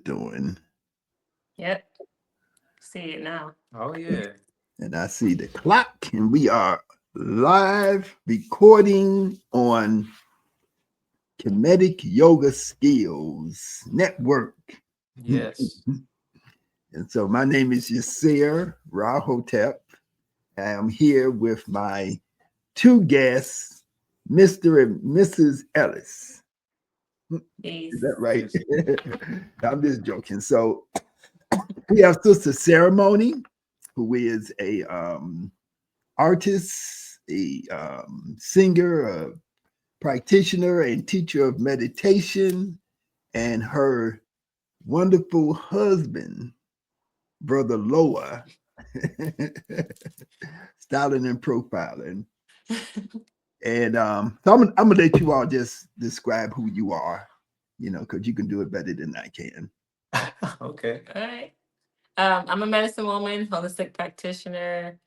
doing. Yep. See it now. Oh yeah. And I see the clock, and we are live recording on Kemetic Yoga Skills Network. Yes. And so my name is Yirser Rahotep. I am here with my two guests, Mr. and Mrs. Ellis. Is Peace. that right? Yes. I'm just joking. So we have Sister Ceremony, who is a artist, a singer, a practitioner, and teacher of meditation, and her wonderful husband, Brother Loa, styling and profiling. And so I'm gonna let you all just describe who you are, because you can do it better than I can. Okay. All right. I'm a medicine woman, holistic practitioner,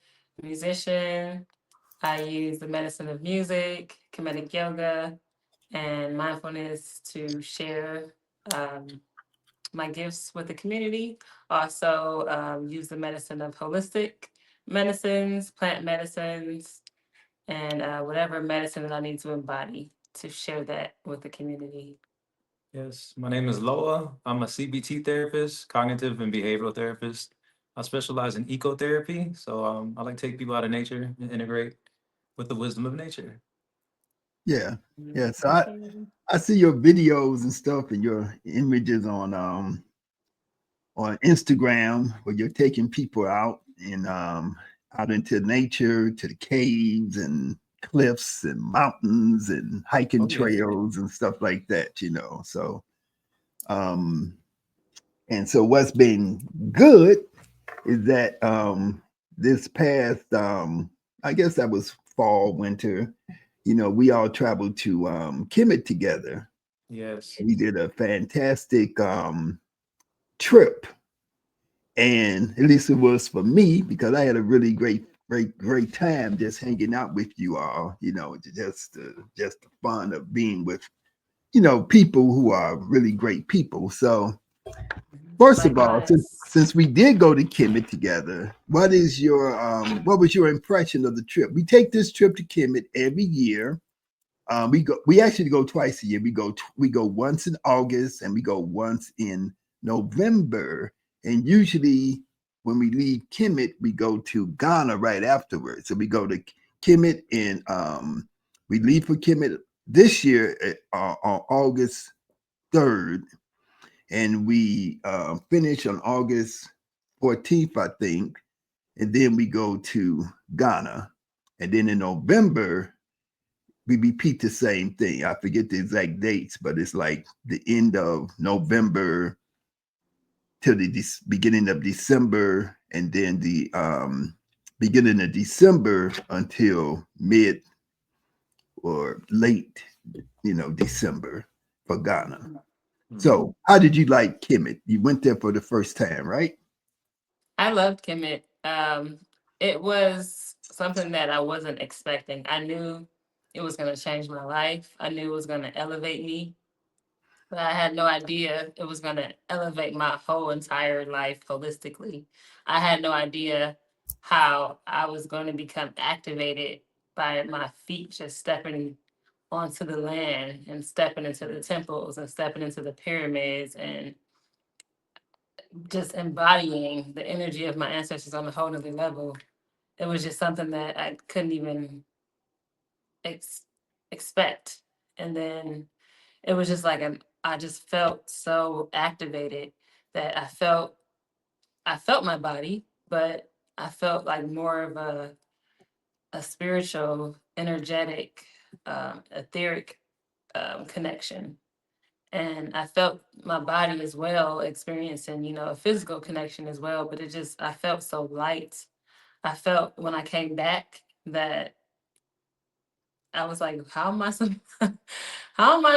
musician. I use the medicine of music, Kemetic yoga, and mindfulness to share my gifts with the community. Also, use the medicine of holistic medicines, plant medicines, and whatever medicine that I need to embody to share that with the community. Yes. My name is Loa. I'm a CBT therapist, cognitive and behavioral therapist. I specialize in ecotherapy. So I like to take people out of nature and integrate with the wisdom of nature. Yeah, yeah. So I Appreciate it. I see your videos and stuff and your images on Instagram where you're taking people out and out into nature, to the caves and cliffs and mountains and hiking Oh yeah. trails and stuff like that. So um and so what's been good is that this past I guess that was fall, winter, we all traveled to Kemet together. Yes. We did a fantastic trip, and at least it was for me because I had a really great time just hanging out with you all. Just the fun of being with people who are really great people. So first of all, since, Likewise. since we did go to Kemet together, what was your impression of the trip? We take this trip to Kemet every year. We actually go twice a year. We go once in August and we go once in November. And usually when we leave Kemet, we go to Ghana right afterwards. So we go to Kemet and we leave for Kemet this year on August 3rd, and we finish on August 14th, I think, and then we go to Ghana. And then in November, we repeat the same thing. I forget the exact dates, but it's like the end of November till the beginning of December, and then the beginning of December until mid or late, December for Ghana. Mhm. So, how did you like Kemet? You went there for the first time, right? I loved Kemet. It was something that I wasn't expecting. I knew it was going to change my life. I knew it was going to elevate me, but I had no idea it was going to elevate my whole entire life holistically. I had no idea how I was going to become activated by my feet just stepping onto the land and stepping into the temples and stepping into the pyramids and just embodying the energy of my ancestors on a whole nother level. It was just something that I couldn't even ex- expect. And then it was just like I just felt so activated that I felt my body, but I felt like more of a spiritual, energetic, etheric connection. And I felt my body as well experiencing, a physical connection as well. But I felt so light. I felt when I came back that I was like, how am I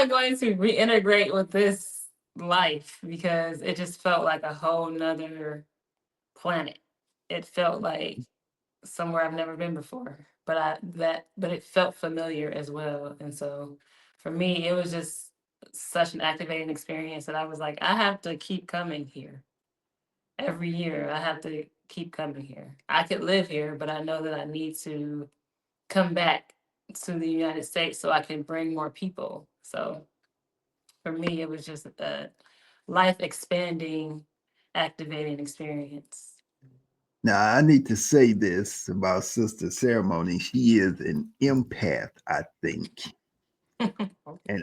going to reintegrate with this life? Because it just felt like a whole nother planet. It felt like somewhere I've never been before, but it felt familiar as well. And so for me, it was just such an activating experience that I was like, I have to keep coming here every year. I have to keep coming here. I could live here, but I know that I need to come back to the United States so I can bring more people. So for me, it was just a life expanding, activating experience. Now, I need to say this about Sister Ceremony. She is an empath, I think. And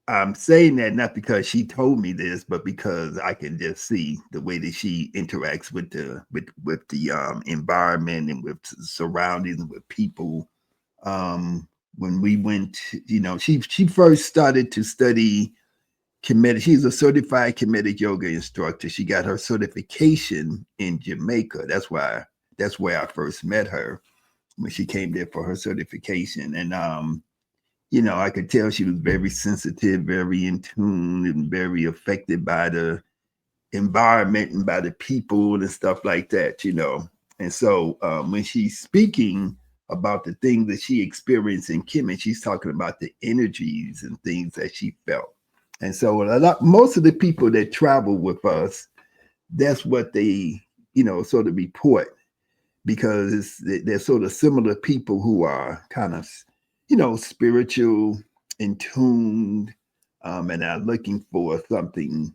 I'm saying that not because she told me this, but because I can just see the way that she interacts with the environment and with surroundings, with people. When we went, she first started to study Kemetic. She's a certified Kemetic yoga instructor. She got her certification in Jamaica. That's where I first met her, when she came there for her certification. And I could tell she was very sensitive, very in tune, and very affected by the environment and by the people and stuff like that. And so when she's speaking about the things that she experienced in Kemet, she's talking about the energies and things that she felt. And so most of the people that travel with us, that's what they, sort of report, because they're sort of similar people who are kind of, spiritual, in tuned, and are looking for something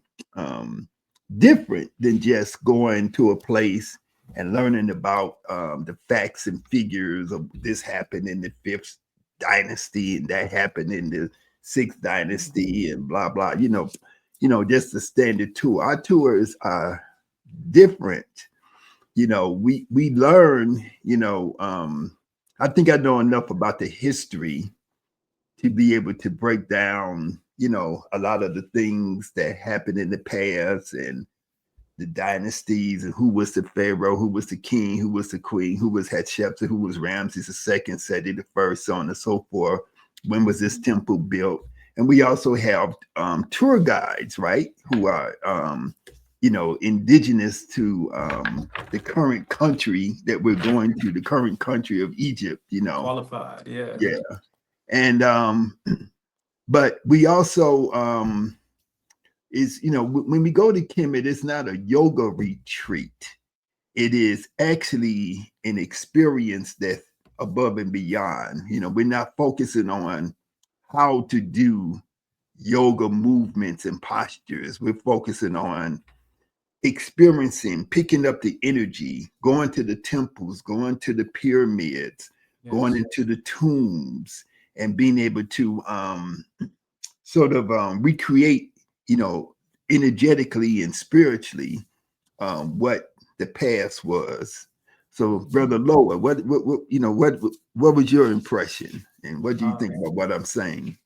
different than just going to a place and learning about the facts and figures of this happened in the fifth dynasty and that happened in the sixth dynasty and blah blah. Just the standard tour. Our tours are different. We learn. I think I know enough about the history to be able to break down, a lot of the things that happened in the past and the dynasties and who was the pharaoh, who was the king, who was the queen, who was Hatshepsut, who was Ramses II, Seti the first, so on and so forth. When was this temple built? And we also have tour guides, right, who are indigenous to the current country that we're going to, the current country of Egypt. Qualified, yeah. Yeah. And but we also when we go to Kemet, it's not a yoga retreat. It is actually an experience that's above and beyond. We're not focusing on how to do yoga movements and postures. We're focusing on experiencing, picking up the energy, going to the temples, going to the pyramids, going into the tombs, and being able to sort of recreate, energetically and spiritually what the past was. So, Brother Loa, what was your impression, and what do you think about what I'm saying?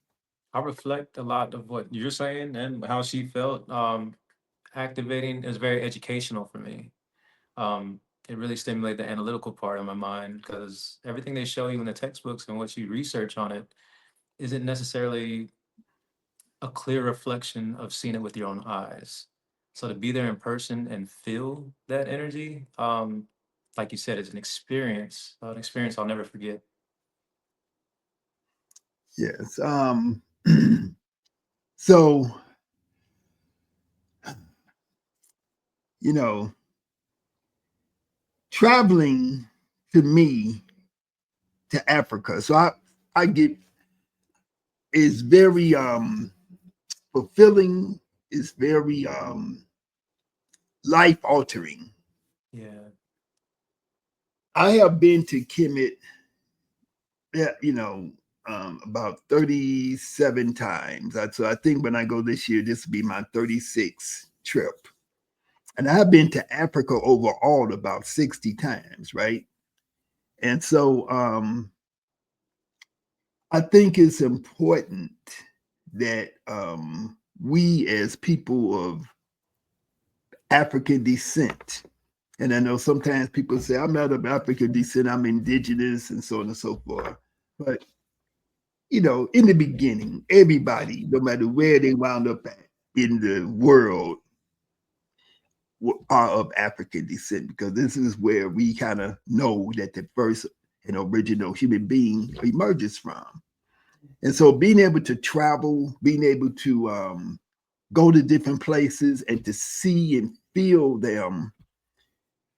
I reflect a lot of what you're saying and how she felt. Activating is very educational for me. It really stimulated the analytical part of my mind, because everything they show you in the textbooks and what you research on it isn't necessarily a clear reflection of seeing it with your own eyes. So to be there in person and feel that energy, like you said, it's an experience I'll never forget. Yes. So, traveling to me to Africa. So I get is very fulfilling, is very life altering. Yeah. I have been to Kemet, about 37 times. So I think when I go this year, this will be my 36th trip. And I've been to Africa overall about 60 times, right? And so I think it's important that we as people of African descent, and I know sometimes people say, I'm not of African descent, I'm indigenous, and so on and so forth. But, in the beginning, everybody, no matter where they wound up at in the world, are of African descent, because this is where we kind of know that the first and original human being emerges from. And so being able to travel, being able to go to different places and to see and feel them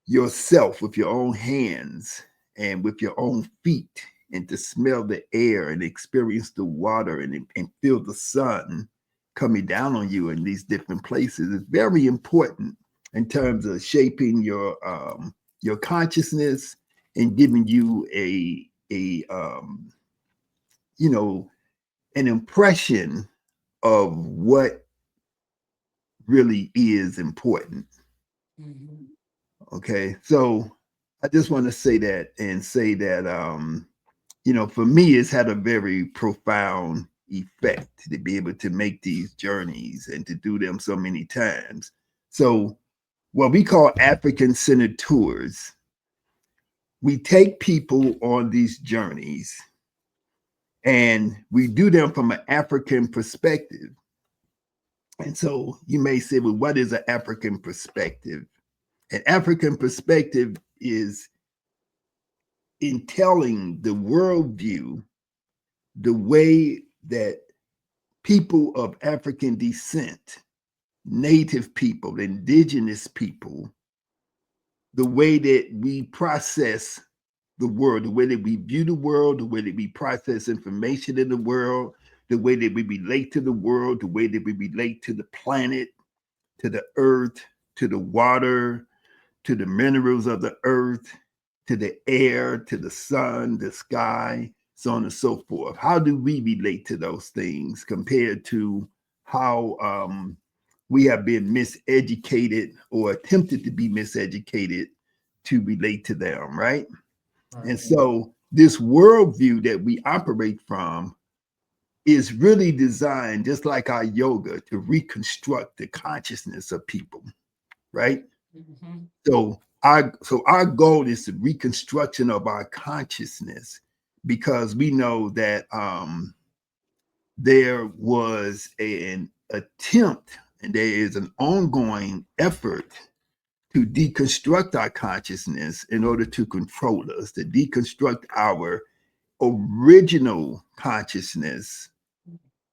yourself with your own hands and with your own feet, and to smell the air and experience the water and feel the sun coming down on you in these different places is very important in terms of shaping your consciousness and giving you a you know, an impression of what really is important. Mhm. Okay, so I just want to say that and say that you know, for me, it's had a very profound effect to be able to make these journeys and to do them so many times. So what we call African-centered tours, we take people on these journeys and we do them from an African perspective. And so you may say, well, what is an African perspective? An African perspective is in telling the worldview the way that people of African descent, native people, indigenous people, the way that we process the world, the way that we view the world, the way that we process information in the world, the way that we relate to the world, the way that we relate to the planet, to the earth, to the water, to the minerals of the earth, to the air, to the sun, the sky, so on and so forth. How do we relate to those things compared to how we have been miseducated or attempted to be miseducated to relate to them, right? Right. And so this worldview that we operate from is really designed, just like our yoga, to reconstruct the consciousness of people, right? Mhm. So our goal is the reconstruction of our consciousness, because we know that there was an attempt and there is an ongoing effort to deconstruct our consciousness in order to control us, to deconstruct our original consciousness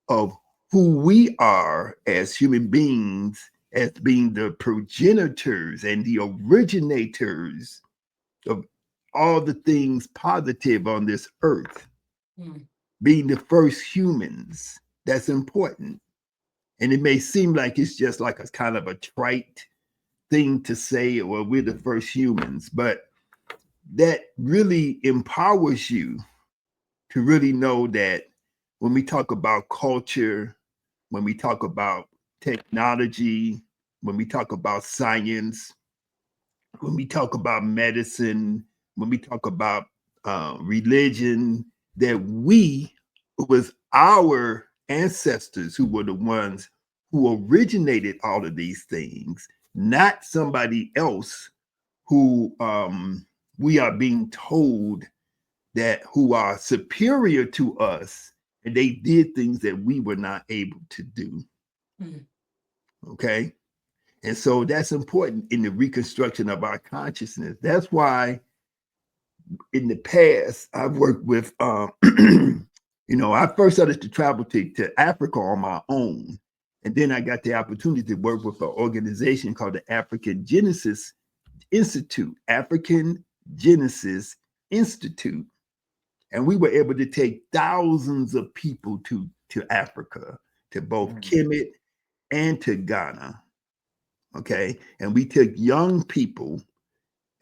of who we are as human beings, as being the progenitors and the originators of all the things positive on this earth, Mm. being the first humans. That's important. And it may seem like it's just like a kind of a trite thing to say, or we're the first humans, but that really empowers you to really know that when we talk about culture, when we talk about technology, when we talk about science, when we talk about medicine, when we talk about religion, that it was our ancestors who were the ones who originated all of these things, not somebody else who we are being told that who are superior to us, and they did things that we were not able to do. Mm. Okay. And so that's important in the reconstruction of our consciousness. That's why in the past I've worked with, you know, I first started to travel to Africa on my own. And then I got the opportunity to work with an organization called the African Genesis Institute, African Genesis Institute. And we were able to take thousands of people to Africa, to both Kemet and to Ghana. Okay. And we took young people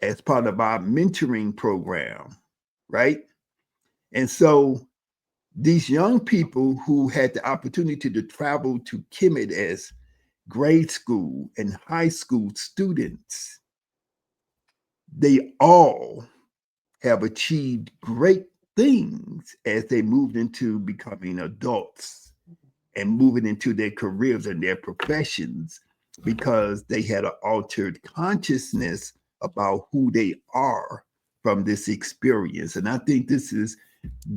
as part of our mentoring program, right? And so these young people who had the opportunity to travel to Kemet as grade school and high school students, they all have achieved great things as they moved into becoming adults and moving into their careers and their professions, because they had an altered consciousness about who they are from this experience. And I think this is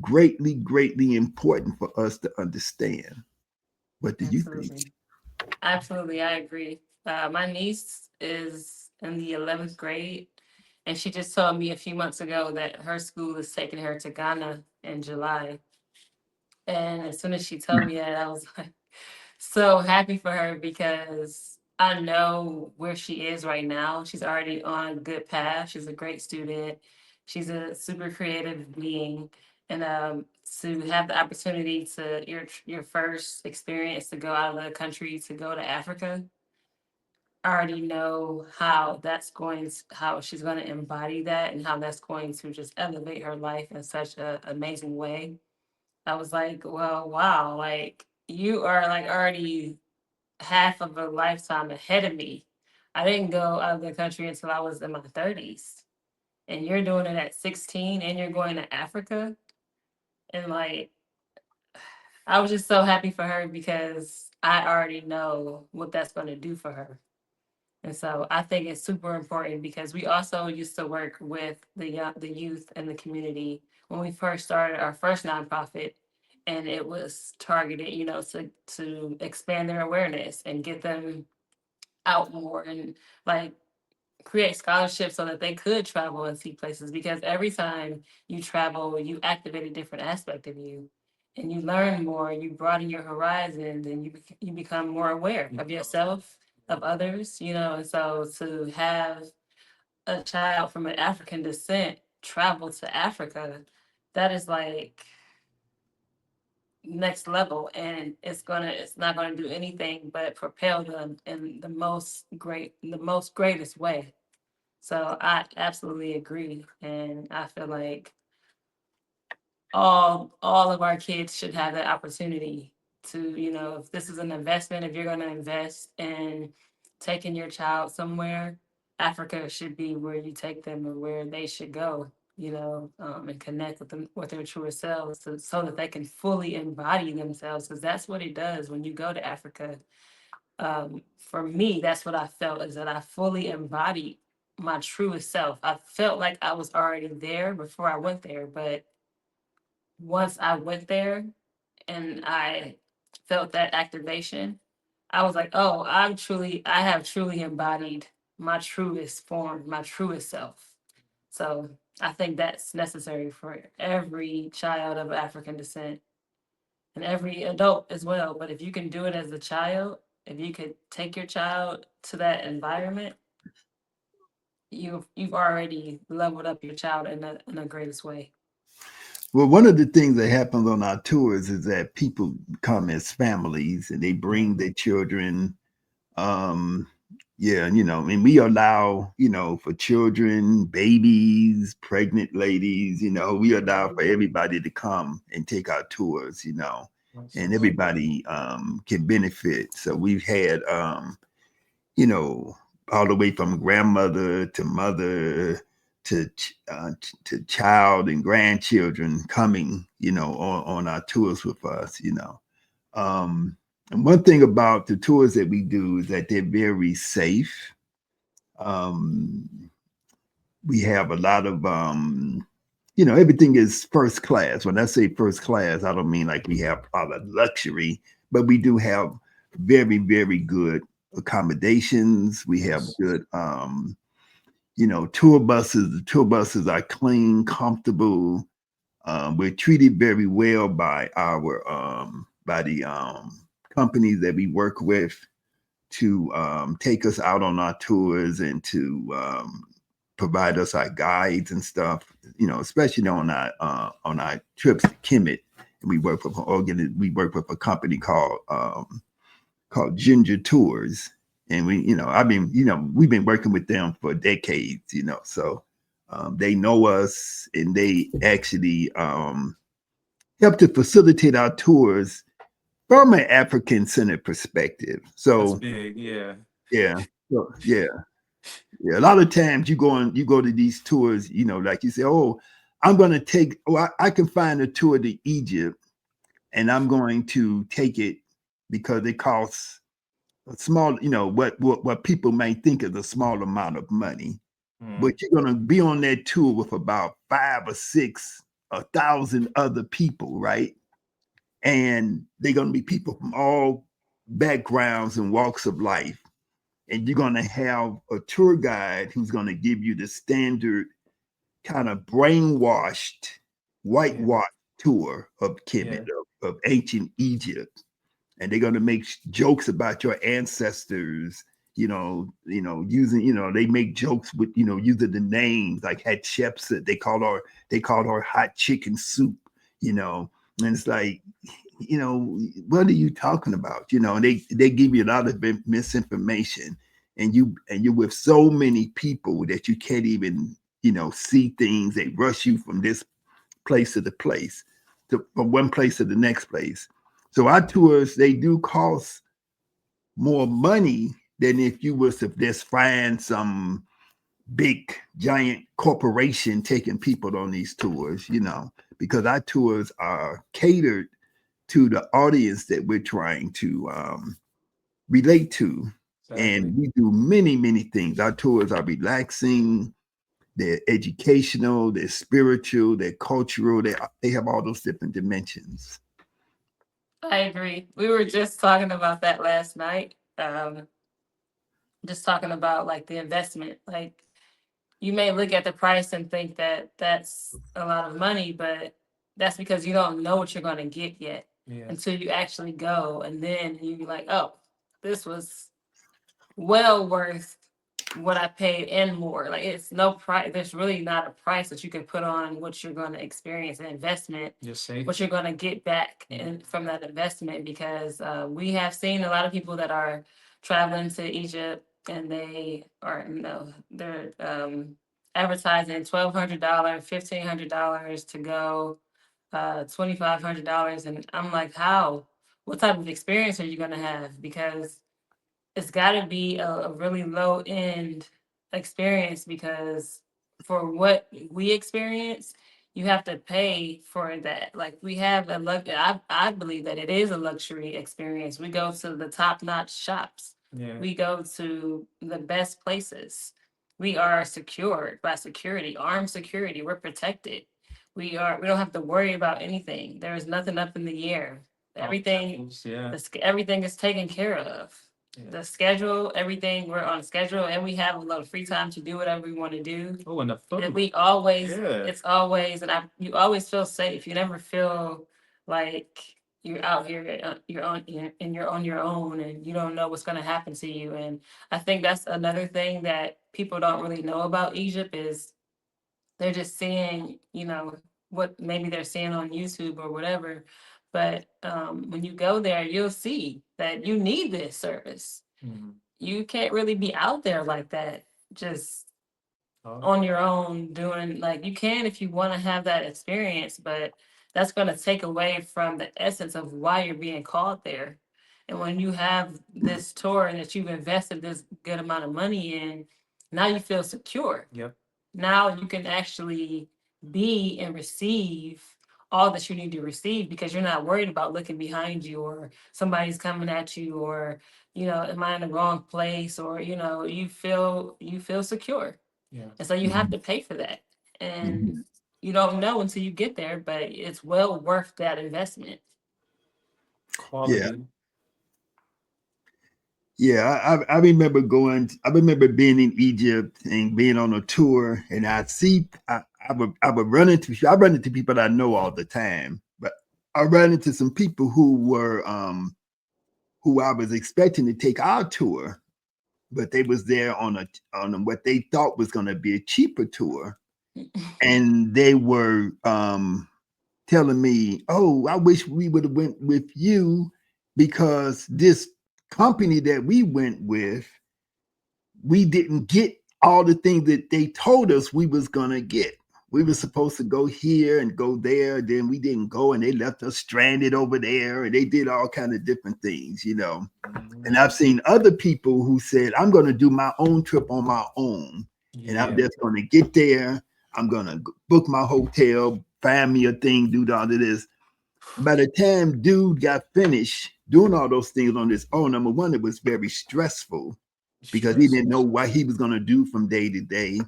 greatly, greatly important for us to understand. What do you think? Absolutely. Absolutely, I agree. My niece is in the 11th grade, and she just told me a few months ago that her school is taking her to Ghana in July. And as soon as she told me that, I was like so happy for her because I know where she is right now. She's already on a good path. She's a great student. She's a super creative being. And to have the opportunity to your first experience to go out of the country to go to Africa, I already know how that's going to, how she's going to embody that and how that's going to just elevate her life in such an amazing way. I was like, well, wow, like you are like already half of a lifetime ahead of me. I didn't go out of the country until I was in my 30s. And you're doing it at 16 and you're going to Africa. And like, I was just so happy for her because I already know what that's going to do for her. And so I think it's super important because we also used to work with the youth and the community when we first started our first nonprofit, and it was targeted, you know, to expand their awareness and get them out more and like create scholarships so that they could travel and see places because every time you travel, you activate a different aspect of you and you learn more, you broaden your horizons and you become more aware of yourself, of others, you know. And so to have a child from an African descent travel to Africa, that is like next level, and it's not gonna do anything but propel them in the most greatest way. So I absolutely agree. And I feel like all of our kids should have that opportunity to, you know, if this is an investment, if you're gonna invest in taking your child somewhere, Africa should be where you take them or where they should go, you know, and connect with them with their truer selves so that they can fully embody themselves. Because that's what it does when you go to Africa. For me, that's what I felt is that I fully embodied my truest self. I felt like I was already there before I went there, but once I went there and I felt that activation, I was like, oh, I have truly embodied my truest form, my truest self. So I think that's necessary for every child of African descent and every adult as well. But if you can do it as a child, if you could take your child to that environment, you've already leveled up your child in a greatest way. Well, one of the things that happens on our tours is that people come as families and they bring their children. Um, yeah, you know, and we allow, you know, for children, babies, pregnant ladies, you know, we allow for everybody to come and take our tours, you know, and everybody can benefit. So we've had you know, all the way from grandmother to mother to child and grandchildren coming, you know, on our tours with us, you know. And one thing about the tours that we do is that they're very safe. Um, we have a lot of you know, everything is first class. When I say first class, I don't mean like we have all the luxury, but we do have very, very good accommodations. We have good you know, tour buses. The tour buses are clean, comfortable. We're treated very well by the companies that we work with to take us out on our tours and to provide us our guides and stuff. You know, especially on our trips to Kemet. We work with a company called Ginger Tours, and we, you know, we've been working with them for decades. You know, so they know us, and they actually help to facilitate our tours from an African centered perspective. That's So big, yeah. yeah, yeah. Yeah, a lot of times you go to these tours, you know, like you say, oh, I can find a tour to Egypt and I'm going to take it because it costs a small, you know, what people may think is a small amount of money. Mm, But you're gonna be on that tour with about 5 or 6 1,000 other people, right? And they're gonna be people from all backgrounds and walks of life, and you're going to have a tour guide who's going to give you the standard kind of brainwashed, yeah, whitewashed tour of yeah. Kemet. of ancient Egypt, and they're going to make jokes about your ancestors. Using, they make jokes with, using the names like Hatshepsut. They called her hot chicken soup. And it's like, what are you talking about? And they give you a lot of misinformation, and you're with so many people that you can't even, see things. They rush you from this place to the place, from one place to the next place. So our tours, they do cost more money than if you was to just find some big giant corporation taking people on these tours, because our tours are catered to the audience that we're trying to relate to. Exactly. And we do many, many things. Our tours are relaxing, they're educational, they're spiritual, they're cultural, they have all those different dimensions. I agree. We were just talking about that last night. Just talking about like the investment. Like, you may look at the price and think that that's a lot of money, but that's because you don't know what you're going to get yet until you actually go. And then you're like, oh, this was well worth what I paid and more. Like, it's no price. There's really not a price that you can put on what you're going to experience, an investment, what you're going to get back from that investment. Because we have seen a lot of people that are traveling to Egypt, and they are, they're advertising $1,200, $1,500 to go, $2,500. And I'm like, how? What type of experience are you going to have? Because it's got to be a really low end experience, because for what we experience, you have to pay for that. Like, we have I believe that it is a luxury experience. We go to the top notch shops. We go to the best places. We are secured by security, armed security. We're protected. We don't have to worry about anything. There is nothing up in the air. Everything, everything is taken care of. The schedule, everything, we're on schedule, and we have a lot of free time to do whatever we want to do. Oh, and the food. And we always, it's always, you always feel safe. You never feel like you're out here, you're on your own, and you don't know what's going to happen to you. And I think that's another thing that people don't really know about Egypt, is they're just seeing, what maybe they're seeing on YouTube or whatever. But when you go there, you'll see that you need this service. You can't really be out there like that, just on your own doing, like, you can if you want to have that experience, but that's going to take away from the essence of why you're being called there. And when you have this tour and that you've invested this good amount of money in, now you feel secure. Now you can actually be and receive all that you need to receive, because you're not worried about looking behind you, or somebody's coming at you, or, am I in the wrong place, or, you feel secure. And so you have to pay for that. And you don't know until you get there, but it's well worth that investment. Quality. Yeah, I remember being in Egypt and being on a tour, and I would run into people that I know all the time, but I ran into some people who were who I was expecting to take our tour, but they was there on what they thought was going to be a cheaper tour, and they were telling me, "Oh, I wish we would have went with you, because this company that we went with, we didn't get all the things that they told us we was gonna get. We were supposed to go here and go there, then we didn't go, and they left us stranded over there, and they did all kind of different things, And I've seen other people who said, I'm going to do my own trip on my own, and I'm just going to get there. I'm going to book my hotel, find me a thing, do all of this. By the time dude got finished doing all those things on his own, number one, it was very stressful, because he didn't know what he was going to do from day to day.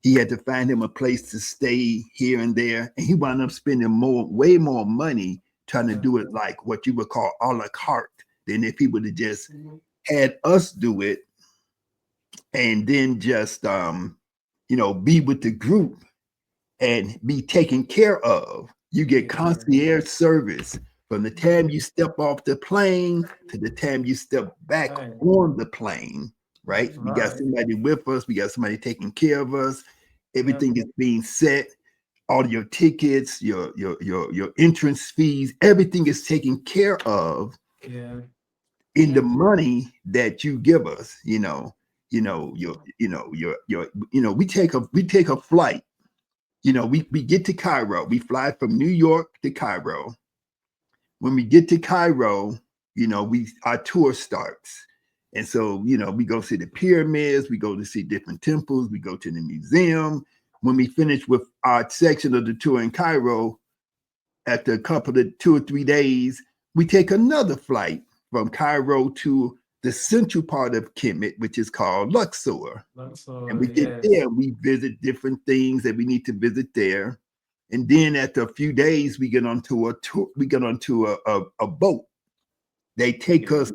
He had to find him a place to stay here and there, and he wound up spending way more money trying to do it like what you would call a la carte, than if he would have just had us do it, and then just be with the group and be taken care of. You get concierge service From the time you step off the plane to the time you step back Right. on the plane, right? We got Right. somebody with us. We got somebody taking care of us. Yep. Everything is being set. All your tickets, your entrance fees, everything is taken care of Yeah. in the Yeah. money that you give us. We take a flight. We get to Cairo. We fly from New York to Cairo. When we get to Cairo, our tour starts. And so, we go see the pyramids, we go to see different temples, we go to the museum. When we finish with our section of the tour in Cairo, after a couple of 2 or 3 days, we take another flight from Cairo to the central part of Kemet, which is called Luxor. And we get Yes. there, we visit different things that we need to visit there. And then after a few days, we get onto a tour, we get onto a boat. They take Yeah. us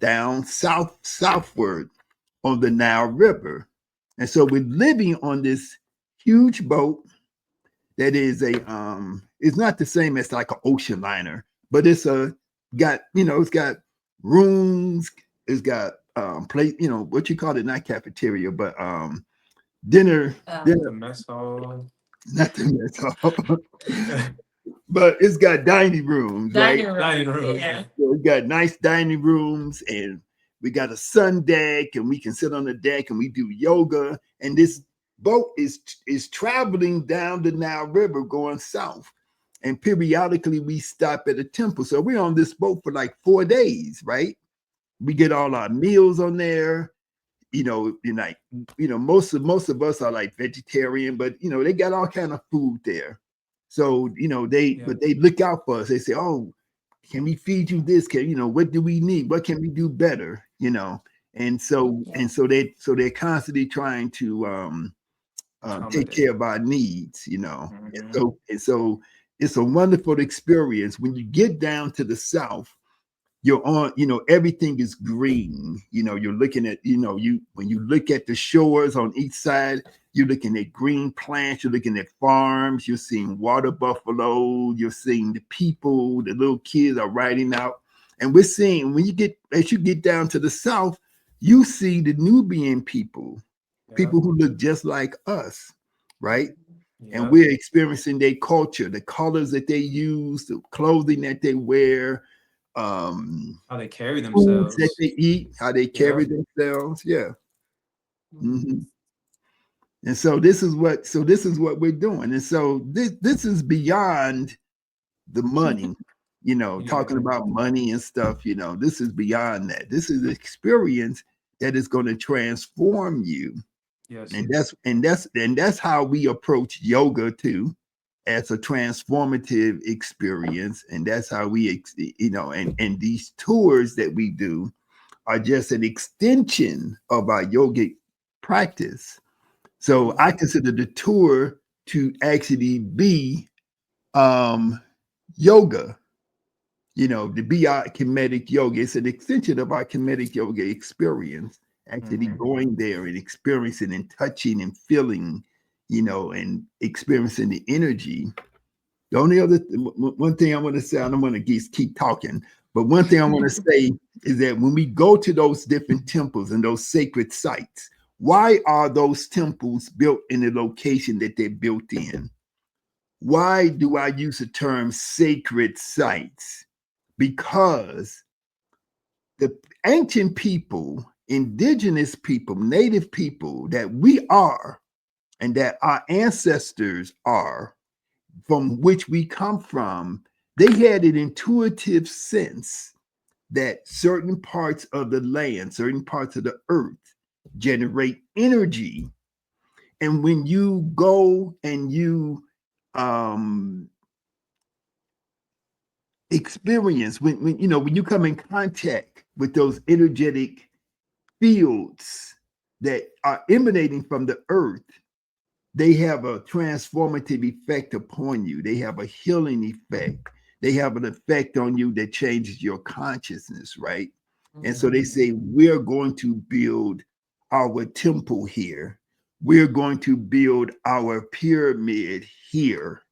down southward on the Nile River. And so we're living on this huge boat that is it's not the same as like an ocean liner, but it's got rooms, it's got plate, what you call it, not cafeteria, but dinner, The mess hall. not the mess hall. But it's got dining rooms, right? Dining room. Yeah. So we got nice dining rooms, and we got a sun deck, and we can sit on the deck and we do yoga. And this boat is traveling down the Nile River going south. And periodically we stop at a temple. So we're on this boat for like 4 days, right? We get all our meals on there. Most of us are like vegetarian, but they got all kind of food there. So but they look out for us. They say, "Oh, can we feed you this? What do we need? What can we do better?" And so they're constantly trying to take care of our needs. And so it's a wonderful experience when you get down to the south. You're on, everything is green. You're looking at, when you look at the shores on each side, you're looking at green plants, you're looking at farms, you're seeing water buffalo, you're seeing the people, the little kids are riding out. And we're seeing, as you get down to the south, you see the Nubian people who look just like us, right? And we're experiencing their culture, the colors that they use, the clothing that they wear, how they carry foods themselves. that they eat, how they carry themselves. Yeah. Mm-hmm. And so this is what we're doing. And so this is beyond the money, talking about money and stuff, this is beyond that. This is an experience that is going to transform you. Yes. And that's how we approach yoga too, as a transformative experience. And that's how we, and these tours that we do are just an extension of our yogic practice. So I consider the tour to actually be yoga, to be our Kemetic yoga. It's an extension of our Kemetic yoga experience, actually going there and experiencing and touching and feeling, and experiencing the energy. The only other one thing I want to say, I don't want to keep talking, but one thing I want to say is that when we go to those different temples and those sacred sites, why are those temples built in the location that they're built in? Why do I use the term sacred sites? Because the ancient people, indigenous people, native people that we are and that our ancestors are, from which we come from, they had an intuitive sense that certain parts of the land, certain parts of the earth generate energy. And when you go and you experience, when you come in contact with those energetic fields that are emanating from the earth, they have a transformative effect upon you. They have a healing effect. They have an effect on you that changes your consciousness, right? And so they say, we're going to build our temple here. We're going to build our pyramid here.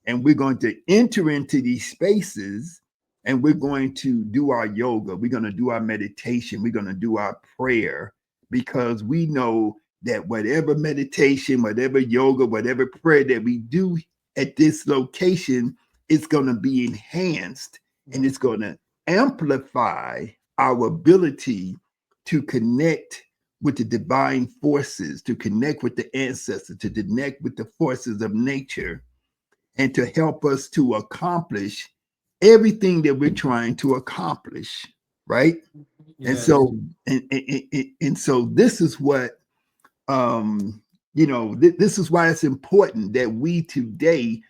and we're going to enter into these spaces, and we're going to do our yoga. We're going to do our meditation. We're going to do our prayer, because we know that whatever meditation, whatever yoga, whatever prayer that we do at this location, it's going to be enhanced, and it's going to amplify our ability to connect with the divine forces, to connect with the ancestors, to connect with the forces of nature, and to help us to accomplish everything that we're trying to accomplish, right? And Yes. so, and so this is what, this is why it's important that we today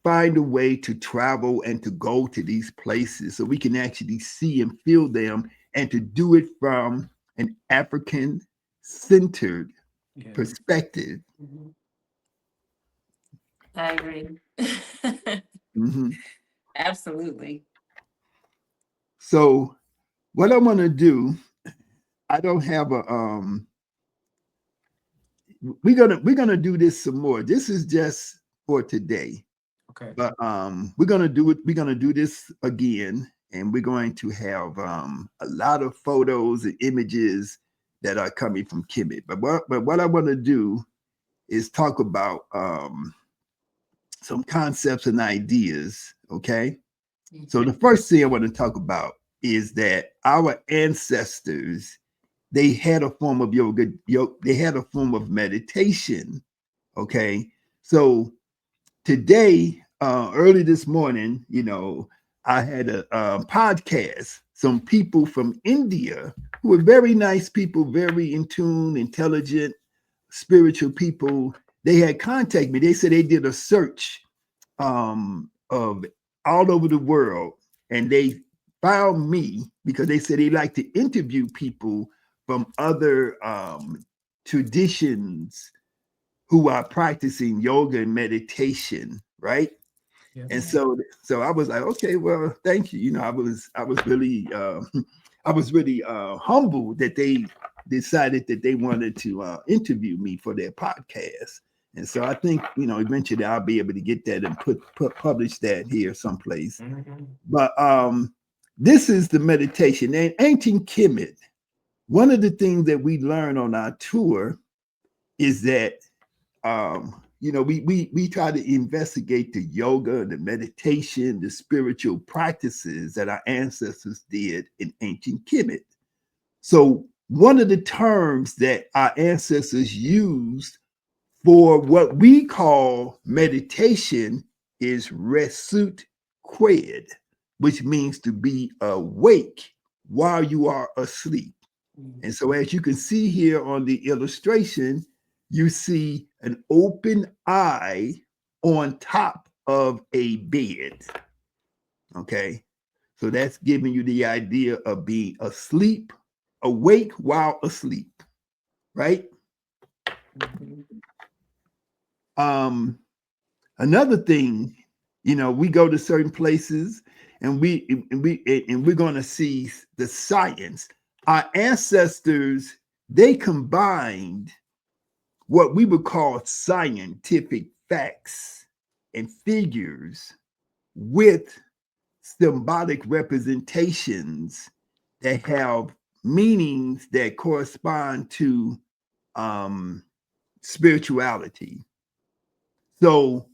find a way to travel and to go to these places so we can actually see and feel them, and to do it from an African centered Yeah. perspective. I agree. Mhm. Absolutely. So what I want to do, I don't have a we're gonna do this some more. This is just for today. Okay. But we're gonna do it, we're gonna do this again, and we're going to have a lot of photos and images that are coming from Kemet. But what I want to do is talk about some concepts and ideas. Okay. So the first thing I want to talk about is that our ancestors, they had a form of yoga, they had a form of meditation. Okay. So today, early this morning, I had a podcast. Some people from India who were very nice people, very in tune, intelligent, spiritual people. They had contacted me. They said they did a search of all over the world, and they found me because they said they like to interview people from other traditions who are practicing yoga and meditation, right? Yeah. And so I was like, okay, well, thank you. I was really I was really humbled that they decided that they wanted to interview me for their podcast. And so I think, eventually I'll be able to get that and publish that here someplace. But this is the meditation. And ancient Kemet, one of the things that we learn on our tour is that we try to investigate the yoga, the meditation, the spiritual practices that our ancestors did in ancient Kemet. So one of the terms that our ancestors used for what we call meditation is resut qued, which means to be awake while you are asleep. And so as you can see here on the illustration, you see an open eye on top of a bed. Okay. So that's giving you the idea of being asleep, awake while asleep, right? Another thing, we go to certain places and we're going to see the science. Our ancestors, they combined what we would call scientific facts and figures with symbolic representations that have meanings that correspond to spirituality. So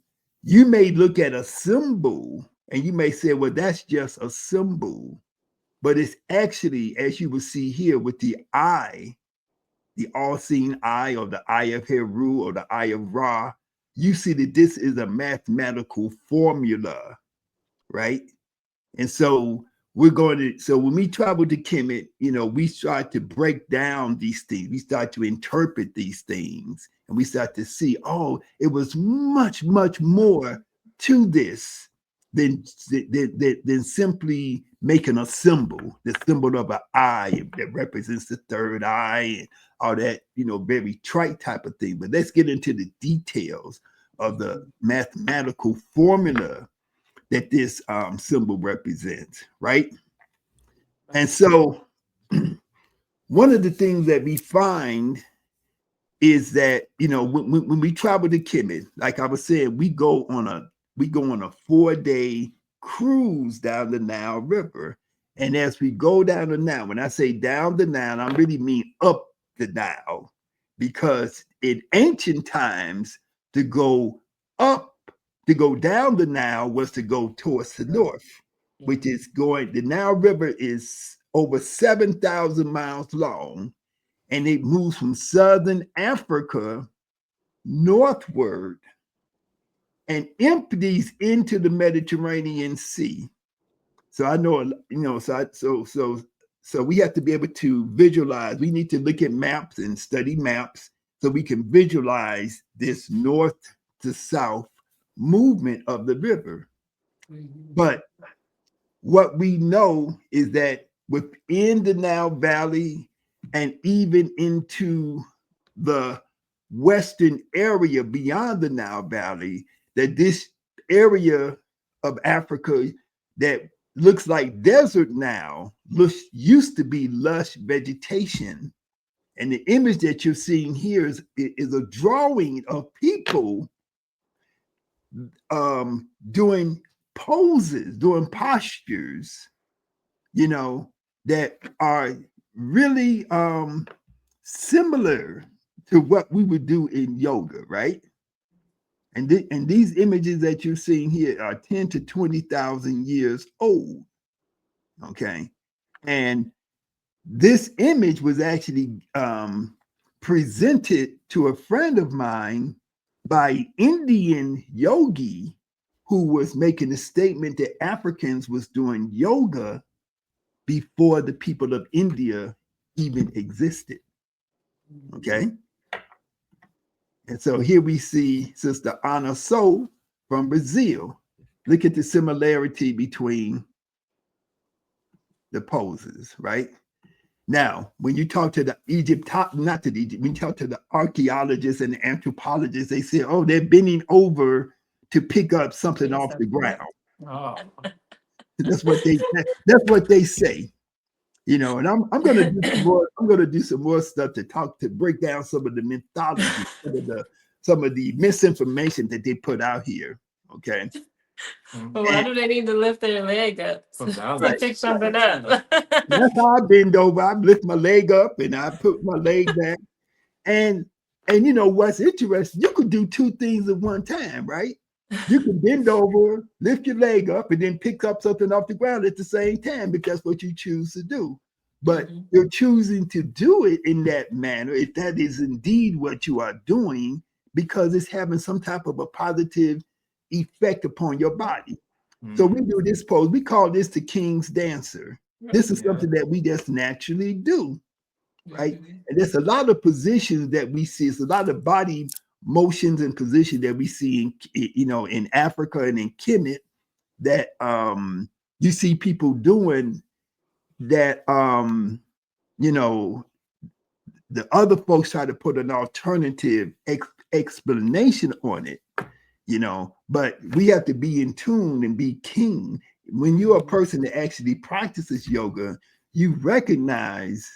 you may look at a symbol and you may say, well, that's just a symbol. But it's actually, as you will see here with the eye, the all-seeing eye, or the eye of Heru, or the eye of Ra, you see that this is a mathematical formula, right? And so so when we travel to Kemet, we start to break down these things. We start to interpret these things, and we start to see, oh, it was much, much more to this than simply making a symbol, the symbol of an eye that represents the third eye and all that, very trite type of thing. But let's get into the details of the mathematical formula that this symbol represents, right? And so one of the things that we find is that, when we travel to Kemet, like I was saying, we we go on a 4-day cruise down the Nile River. And as we go down the Nile, when I say down the Nile, I really mean up the Nile, because in ancient times, to go down the Nile was to go towards the north, which is the Nile River is over 7,000 miles long, and it moves from southern Africa northward and empties into the Mediterranean Sea. So I know, so we have to be able to visualize. We need to look at maps and study maps so we can visualize this north to south movement of the river. But what we know is that within the Nile Valley and even into the western area beyond the Nile Valley, that this area of Africa that looks like desert now used to be lush vegetation. And the image that you're seeing here is a drawing of people doing poses, doing postures, that are really similar to what we would do in yoga, right? And these images that you're seeing here are 10 to 20,000 years old, okay? And this image was actually presented to a friend of mine by an Indian yogi who was making a statement that Africans was doing yoga before the people of India even existed, okay? And so here we see Sister Ana So from Brazil. Look at the similarity between the poses, right? Now, when you talk to the when you talk to the archaeologists and the anthropologists, they say, oh, they're bending over to pick up something off the ground. Oh, That's what they say. And I'm gonna do some more. I'm gonna do some more stuff to break down some of the mythology, some of the misinformation that they put out here. Okay. But why do they need to lift their leg up to pick something up? That's how I bend over. I lift my leg up and I put my leg back. And what's interesting, you could do two things at one time, right? You can bend over, lift your leg up, and then pick up something off the ground at the same time, because that's what you choose to do. But you're choosing to do it in that manner, if that is indeed what you are doing, because it's having some type of a positive effect upon your body. So we do this pose. We call this the King's Dancer. This is something that we just naturally do, right? And there's a lot of positions that we see. It's a lot of body motions and positions that we see in Africa and in Kemet that you see people doing that the other folks try to put an alternative explanation on it, but we have to be in tune and be keen. When you're a person that actually practices yoga, you recognize,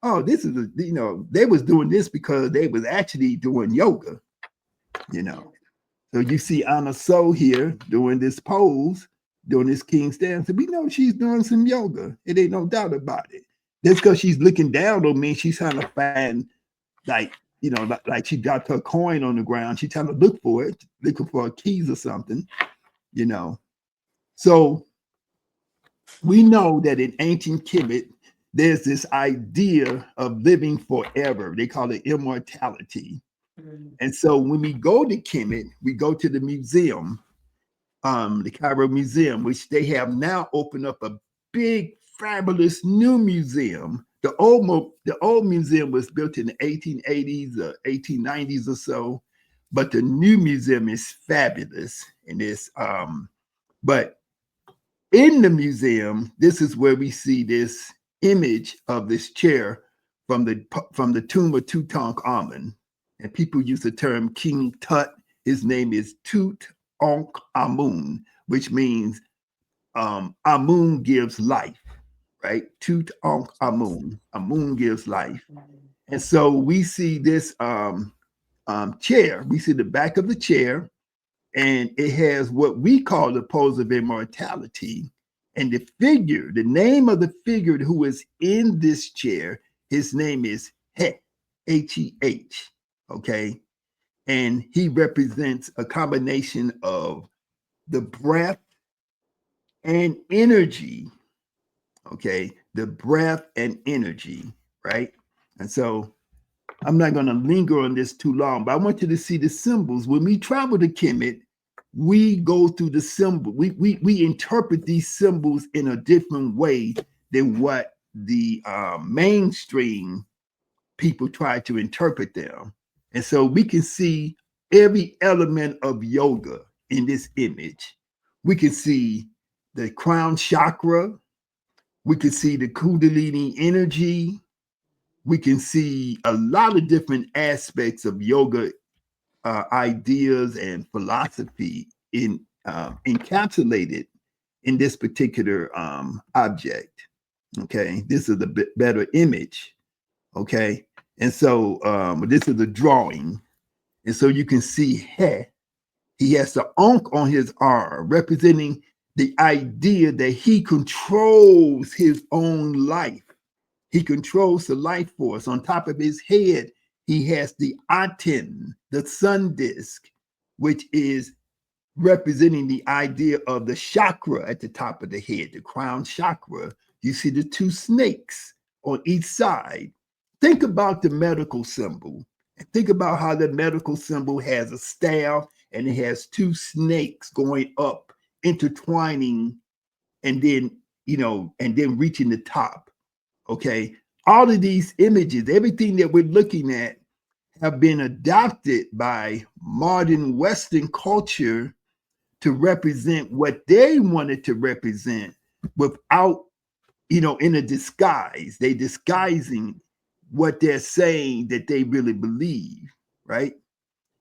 oh, this is they was doing this because they was actually doing yoga. So you see Ana So here doing this pose, doing this King's dance. We know she's doing some yoga. It ain't no doubt about it. Just because she's looking down don't mean she's trying to find, like she dropped her coin on the ground. She's trying to look for it, looking for keys or something, So we know that in ancient Kemet, there's this idea of living forever. They call it immortality. And so when we go to Kemet, we go to the museum, the Cairo Museum, which they have now opened up a big, fabulous new museum. The old museum was built in the 1880s or 1890s or so, but the new museum is fabulous. And it's but in the museum, this is where we see this image of this chair from the tomb of Tutankhamun. And people use the term King Tut. His name is Tutankhamun, which means Amun gives life, right? Tutankhamun, Amun gives life. And so we see this chair. We see the back of the chair, and it has what we call the pose of immortality. And the figure, the name of the figure who is in this chair, his name is Heh, H-E-H, okay? And he represents a combination of the breath and energy, okay? The breath and energy, right? And so I'm not going to linger on this too long, but I want you to see the symbols. When we travel to Kemet, we go through the symbol. We interpret these symbols in a different way than what the mainstream people try to interpret them. And so we can see every element of yoga in this image. We can see the crown chakra. We can see the Kundalini energy. We can see a lot of different aspects of yoga ideas and philosophy encapsulated in this particular object. Okay, this is a bit better image. Okay, and so this is a drawing, and so you can see he has the ankh on his arm, representing the idea that he controls his own life. He controls the life force. On top of his head, he has the Aten, the sun disk, which is representing the idea of the chakra at the top of the head, the crown chakra. You see the two snakes on each side. Think about the medical symbol. And think about how the medical symbol has a staff and it has two snakes going up, intertwining, and then, and then reaching the top. Okay. All of these images, everything that we're looking at, have been adopted by modern Western culture to represent what they wanted to represent without, in a disguise. They disguising what they're saying that they really believe, right?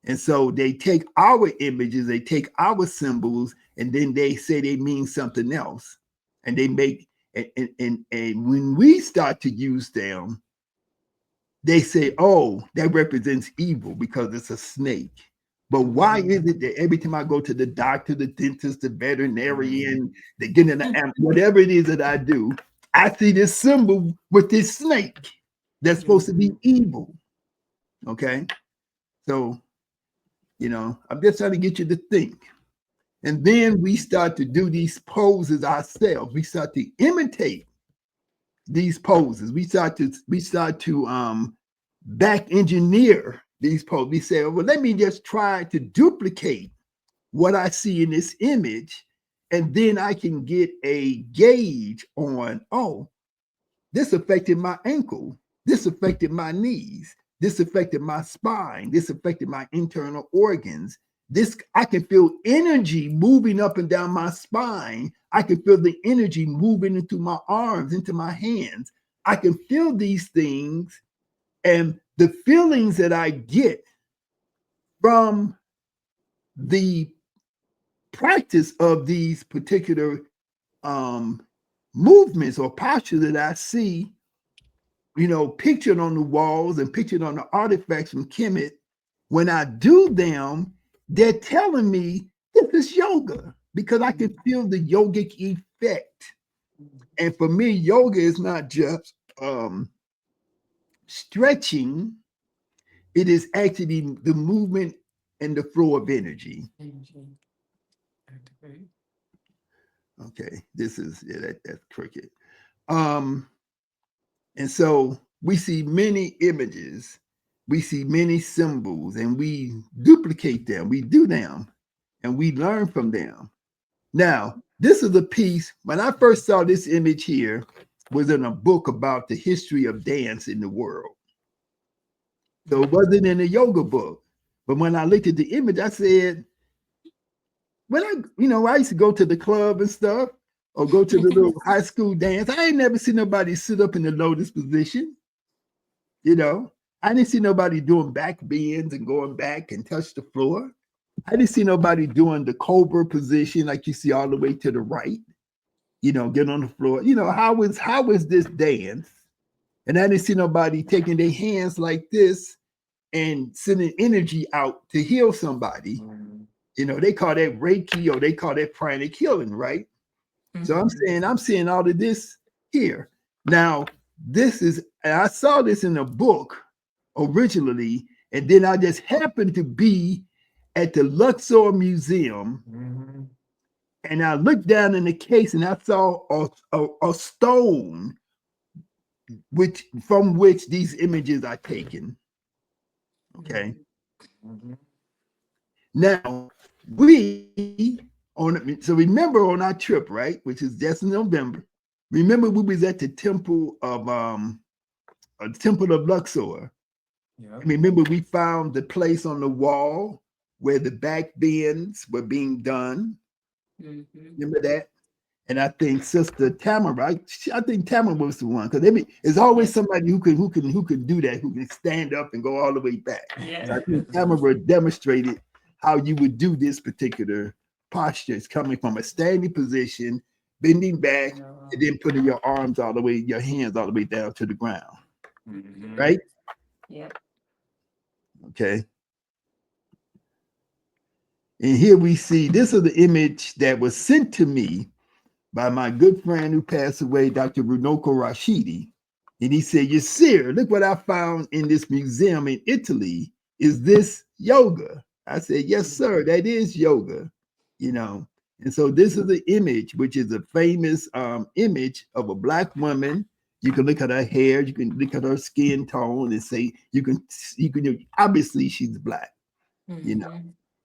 And so they take our images, they take our symbols, and then they say they mean something else. And they make, and when we start to use them, they say, oh, that represents evil because it's a snake. But why is it that every time I go to the doctor, the dentist, the veterinarian, they get in the whatever it is that I do, I see this symbol with this snake that's supposed to be evil. Okay. So, I'm just trying to get you to think. And then we start to do these poses ourselves. We start to imitate these poses. We start to back engineer these poses. We say, well, let me just try to duplicate what I see in this image, and then I can get a gauge on, oh, this affected my ankle, this affected my knees, this affected my spine, this affected my internal organs. This, I can feel energy moving up and down my spine. I can feel the energy moving into my arms, into my hands. I can feel these things, and the feelings that I get from the practice of these particular movements or postures that I see, pictured on the walls and pictured on the artifacts from Kemet, when I do them, they're telling me this is yoga because I can feel the yogic effect. And for me, yoga is not just stretching, it is actually the movement and the flow of energy. Okay, this is, that's cricket. And so we see many images, we see many symbols, and we duplicate them, we do them, and we learn from them. Now, this is a piece, when I first saw this image here, was in a book about the history of dance in the world. So it wasn't in a yoga book. But when I looked at the image, I said, when I used to go to the club and stuff, or go to the little high school dance, I ain't never seen nobody sit up in the lotus position. I didn't see nobody doing back bends and going back and touch the floor. I didn't see nobody doing the cobra position like you see all the way to the right, get on the floor. How is this dance? And I didn't see nobody taking their hands like this and sending energy out to heal somebody. You know, they call that Reiki or they call that pranic healing, right? So I'm seeing all of this here. Now, this is, I saw this in a book originally, and then I just happened to be at the Luxor Museum, and I looked down in the case and I saw a stone from which these images are taken. Okay. Now, so remember on our trip, right, which is just in November, remember we was at the temple of Luxor. Yeah. And remember we found the place on the wall where the back bends were being done. Remember that? And I think Sister Tamara, I think Tamara was the one, because it's always somebody who can do that, who can stand up and go all the way back. Yeah. So I think Tamara demonstrated how you would do this particular posture. It's coming from a standing position, bending back, and then putting your arms all the way, your hands all the way down to the ground. Right? Yeah. Okay. And here we see, this is the image that was sent to me by my good friend who passed away, Dr. Runoko Rashidi. And he said, Yirser, look what I found in this museum in Italy. Is this yoga? I said, yes, sir, that is yoga. You know, and so this is the image, which is a famous image of a Black woman. You can look at her hair, you can look at her skin tone and say, you can obviously she's Black, you know,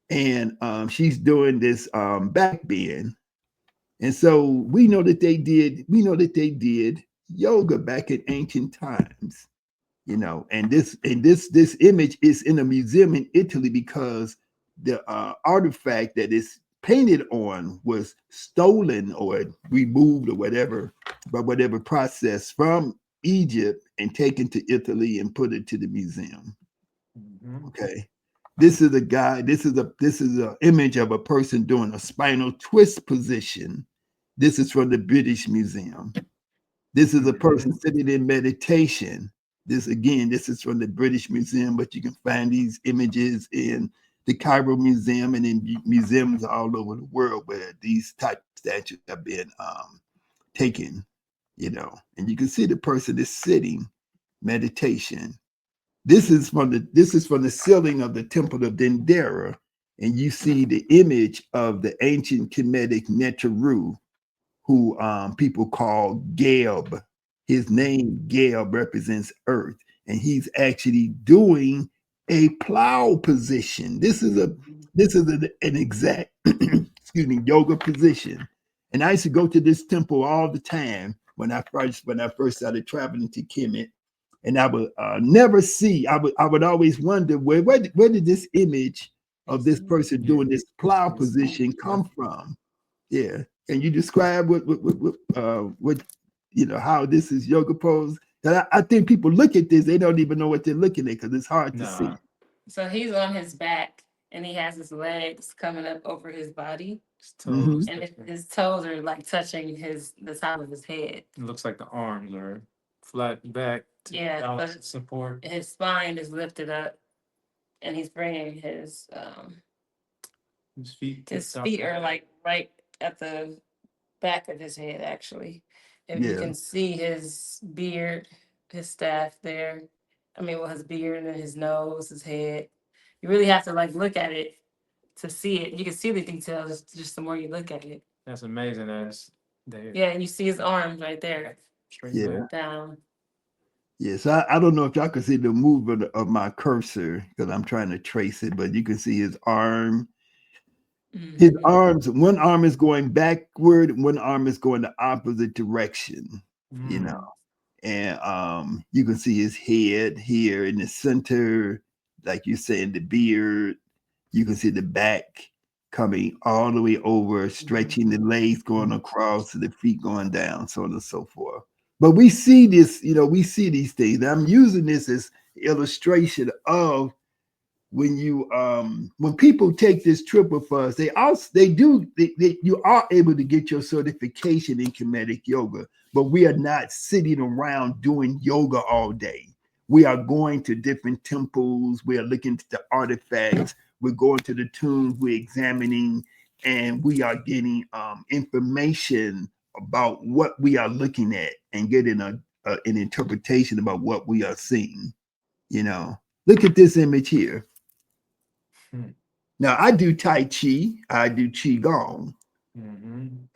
and she's doing this back bend. And so we know that they did yoga back in ancient times, you know, and this image is in a museum in Italy because the artifact that is painted on was stolen or removed or whatever, by whatever process from Egypt and taken to Italy and put it to the museum. Okay. This is a guy, this is an image of a person doing a spinal twist position. This is from the British Museum. This is a person sitting in meditation. This is from the British Museum, but you can find these images in the Cairo Museum and in museums all over the world where these type of statues have been taken, you know, and you can see the person is sitting, meditation. This is from the ceiling of the temple of Dendera, and you see the image of the ancient Kemetic Neteru, who people call Geb. His name Geb represents earth, and he's actually doing a plow position. This is an exact excuse me, yoga position. And I used to go to this temple all the time when I first started traveling to Kemet. And I would never see, I would always wonder where did this image of this person doing this plow position come from? Yeah. Can you describe what you know, how this is yoga pose? And I think people look at this, they don't even know what they're looking at because it's hard to see. So he's on his back and he has his legs coming up over his body. And his toes are like touching the top of his head. It looks like the arms are flat back to balance support. His spine is lifted up and he's bringing his feet are like right at the back of his head, actually. And you can see his beard, his staff there. I mean, his beard and his nose, his head. You really have to like look at it to see it. You can see the details just the more you look at it. That's amazing. That's there. Yeah, and you see his arms right there. Straight down. Yes, I don't know if y'all can see the movement of my cursor because I'm trying to trace it, but you can see his arm. His arms, one arm is going backward, one arm is going the opposite direction, you know. And you can see his head here in the center, like you're saying, the beard. You can see the back coming all the way over, stretching the legs going across, the feet going down, so on and so forth. But we see this, you know, we see these things. I'm using this as illustration of when people take this trip with us, you are able to get your certification in Kemetic yoga, but we are not sitting around doing yoga all day. We are going to different temples. We are looking at the artifacts. we're going to the tombs, we're examining, and we are getting information about what we are looking at and getting an interpretation about what we are seeing. You know, look at this image here. Now, I do Tai Chi, I do Qigong,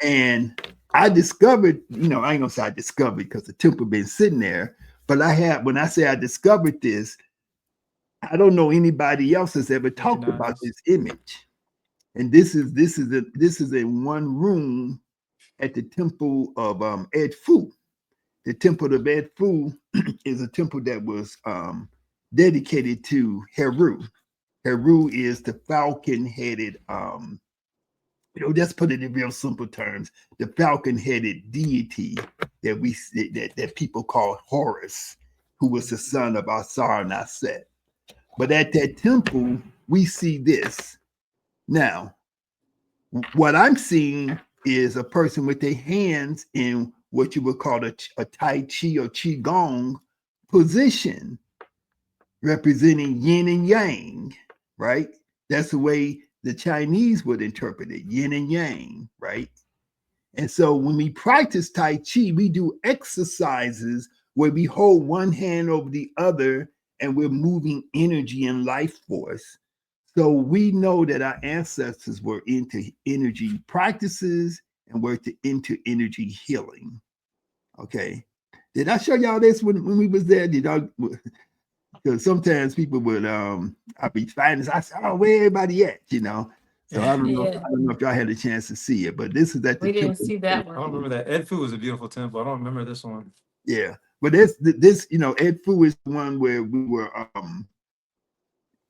and I discovered, you know, I ain't gonna say I discovered because the temple been sitting there, but when I say I discovered this, I don't know anybody else has ever talked about this image. And this is in one room at the temple of Ed Fu. The temple of Ed Fu is a temple that was dedicated to Heru. Heru is the falcon-headed, you know, just put it in real simple terms, the falcon-headed deity that that people call Horus, who was the son of Asar and Aset. But at that temple, we see this. Now, what I'm seeing is a person with their hands in what you would call a Tai Chi or Qigong position, representing yin and yang, right? That's the way the Chinese would interpret it, yin and yang, right? And so when we practice Tai Chi, we do exercises where we hold one hand over the other and we're moving energy and life force. So we know that our ancestors were into energy practices and were into energy healing. Okay. Did I show y'all this when we was there? Did I? Because sometimes people would I'd be finding, I said, oh, where everybody at? You know. So I don't know. I don't know if y'all had a chance to see it, but this is at the We didn't temple. see that I one. don't remember that. Ed Fu was a beautiful temple. I don't remember this one. Yeah. But this, you know, Ed Fu is the one where we were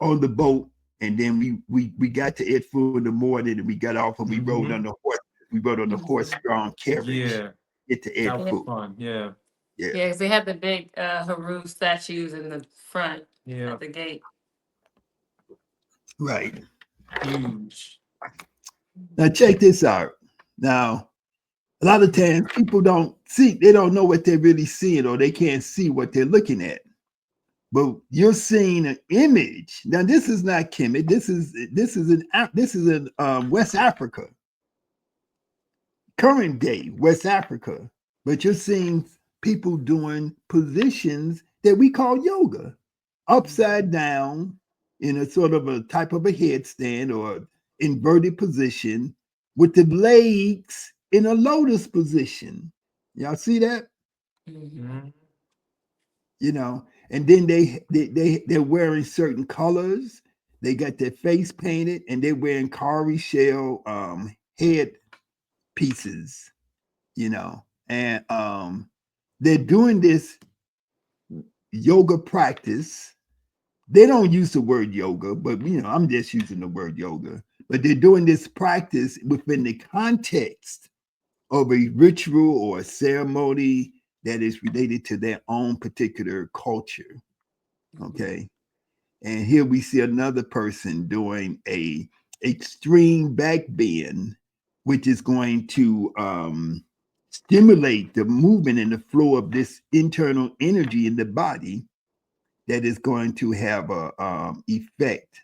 on the boat, and then we got to Ed Fu in the morning, and we got off and we rode on the horse. We rode on the horse-drawn carriage. Yeah. Get to Ed That was Fu. fun. Yeah. Yeah. Yeah, because they had the big Haru statues in the front Yeah. at the gate. Right. Huge. Now check this out. Now, a lot of times people don't see, they don't know what they're really seeing, or they can't see what they're looking at. But you're seeing an image. Now, this is not Kemet. This is in West Africa, current day West Africa. But you're seeing people doing positions that we call yoga, upside down in a sort of a type of a headstand or inverted position with the legs in a lotus position. Y'all see that? Mm-hmm. You know, and then they're wearing certain colors. They got their face painted, and they're wearing cowrie shell head pieces, you know, and they're doing this yoga practice. They don't use the word yoga, but you know, I'm just using the word yoga. But they're doing this practice within the context of a ritual or a ceremony that is related to their own particular culture. Okay. And here we see another person doing a extreme back bend, which is going to stimulate the movement and the flow of this internal energy in the body that is going to have a effect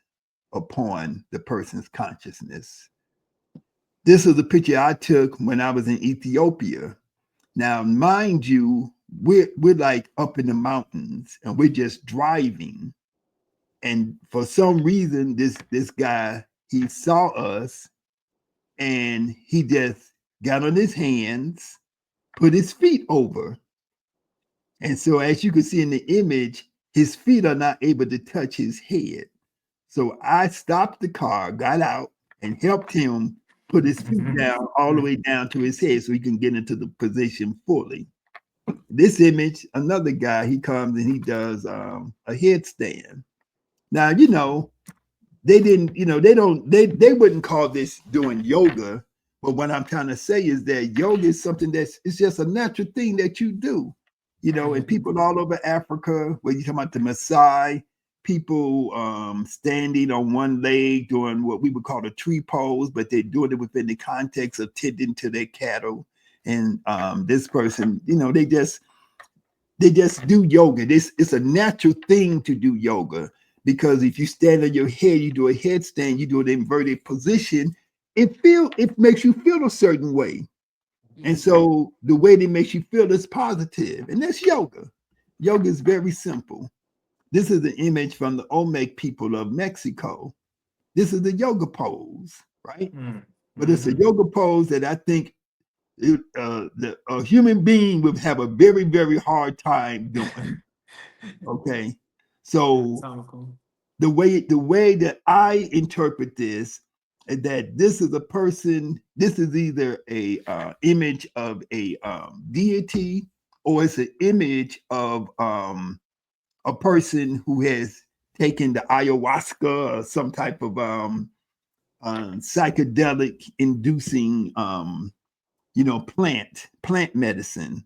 upon the person's consciousness. This is a picture I took when I was in Ethiopia. Now, mind you, we're like up in the mountains and we're just driving. And for some reason, this guy, he saw us and he just got on his hands, put his feet over. And so as you can see in the image, his feet are not able to touch his head. So I stopped the car, got out, and helped him put his feet down all the way down to his head so he can get into the position fully. This image, another guy, he comes and he does a headstand. Now, you know, they didn't, you know, they wouldn't call this doing yoga. But what I'm trying to say is that yoga is something it's just a natural thing that you do, you know, and people all over Africa, where you talk about the Maasai, people standing on one leg doing what we would call a tree pose, but they're doing it within the context of tending to their cattle. And this person, you know, they just do yoga. It's a natural thing to do yoga because if you stand on your head, you do a headstand, you do an inverted position, it makes you feel a certain way. And so the way that makes you feel is positive, and that's yoga. Yoga is very simple. This is an image from the Olmec people of Mexico. This is the yoga pose, right? But it's a yoga pose that I think a human being would have a very, very hard time doing. Okay, so the way that I interpret this is that this is a person. This is either a image of a deity, or it's an image of a person who has taken the ayahuasca or some type of psychedelic inducing plant medicine,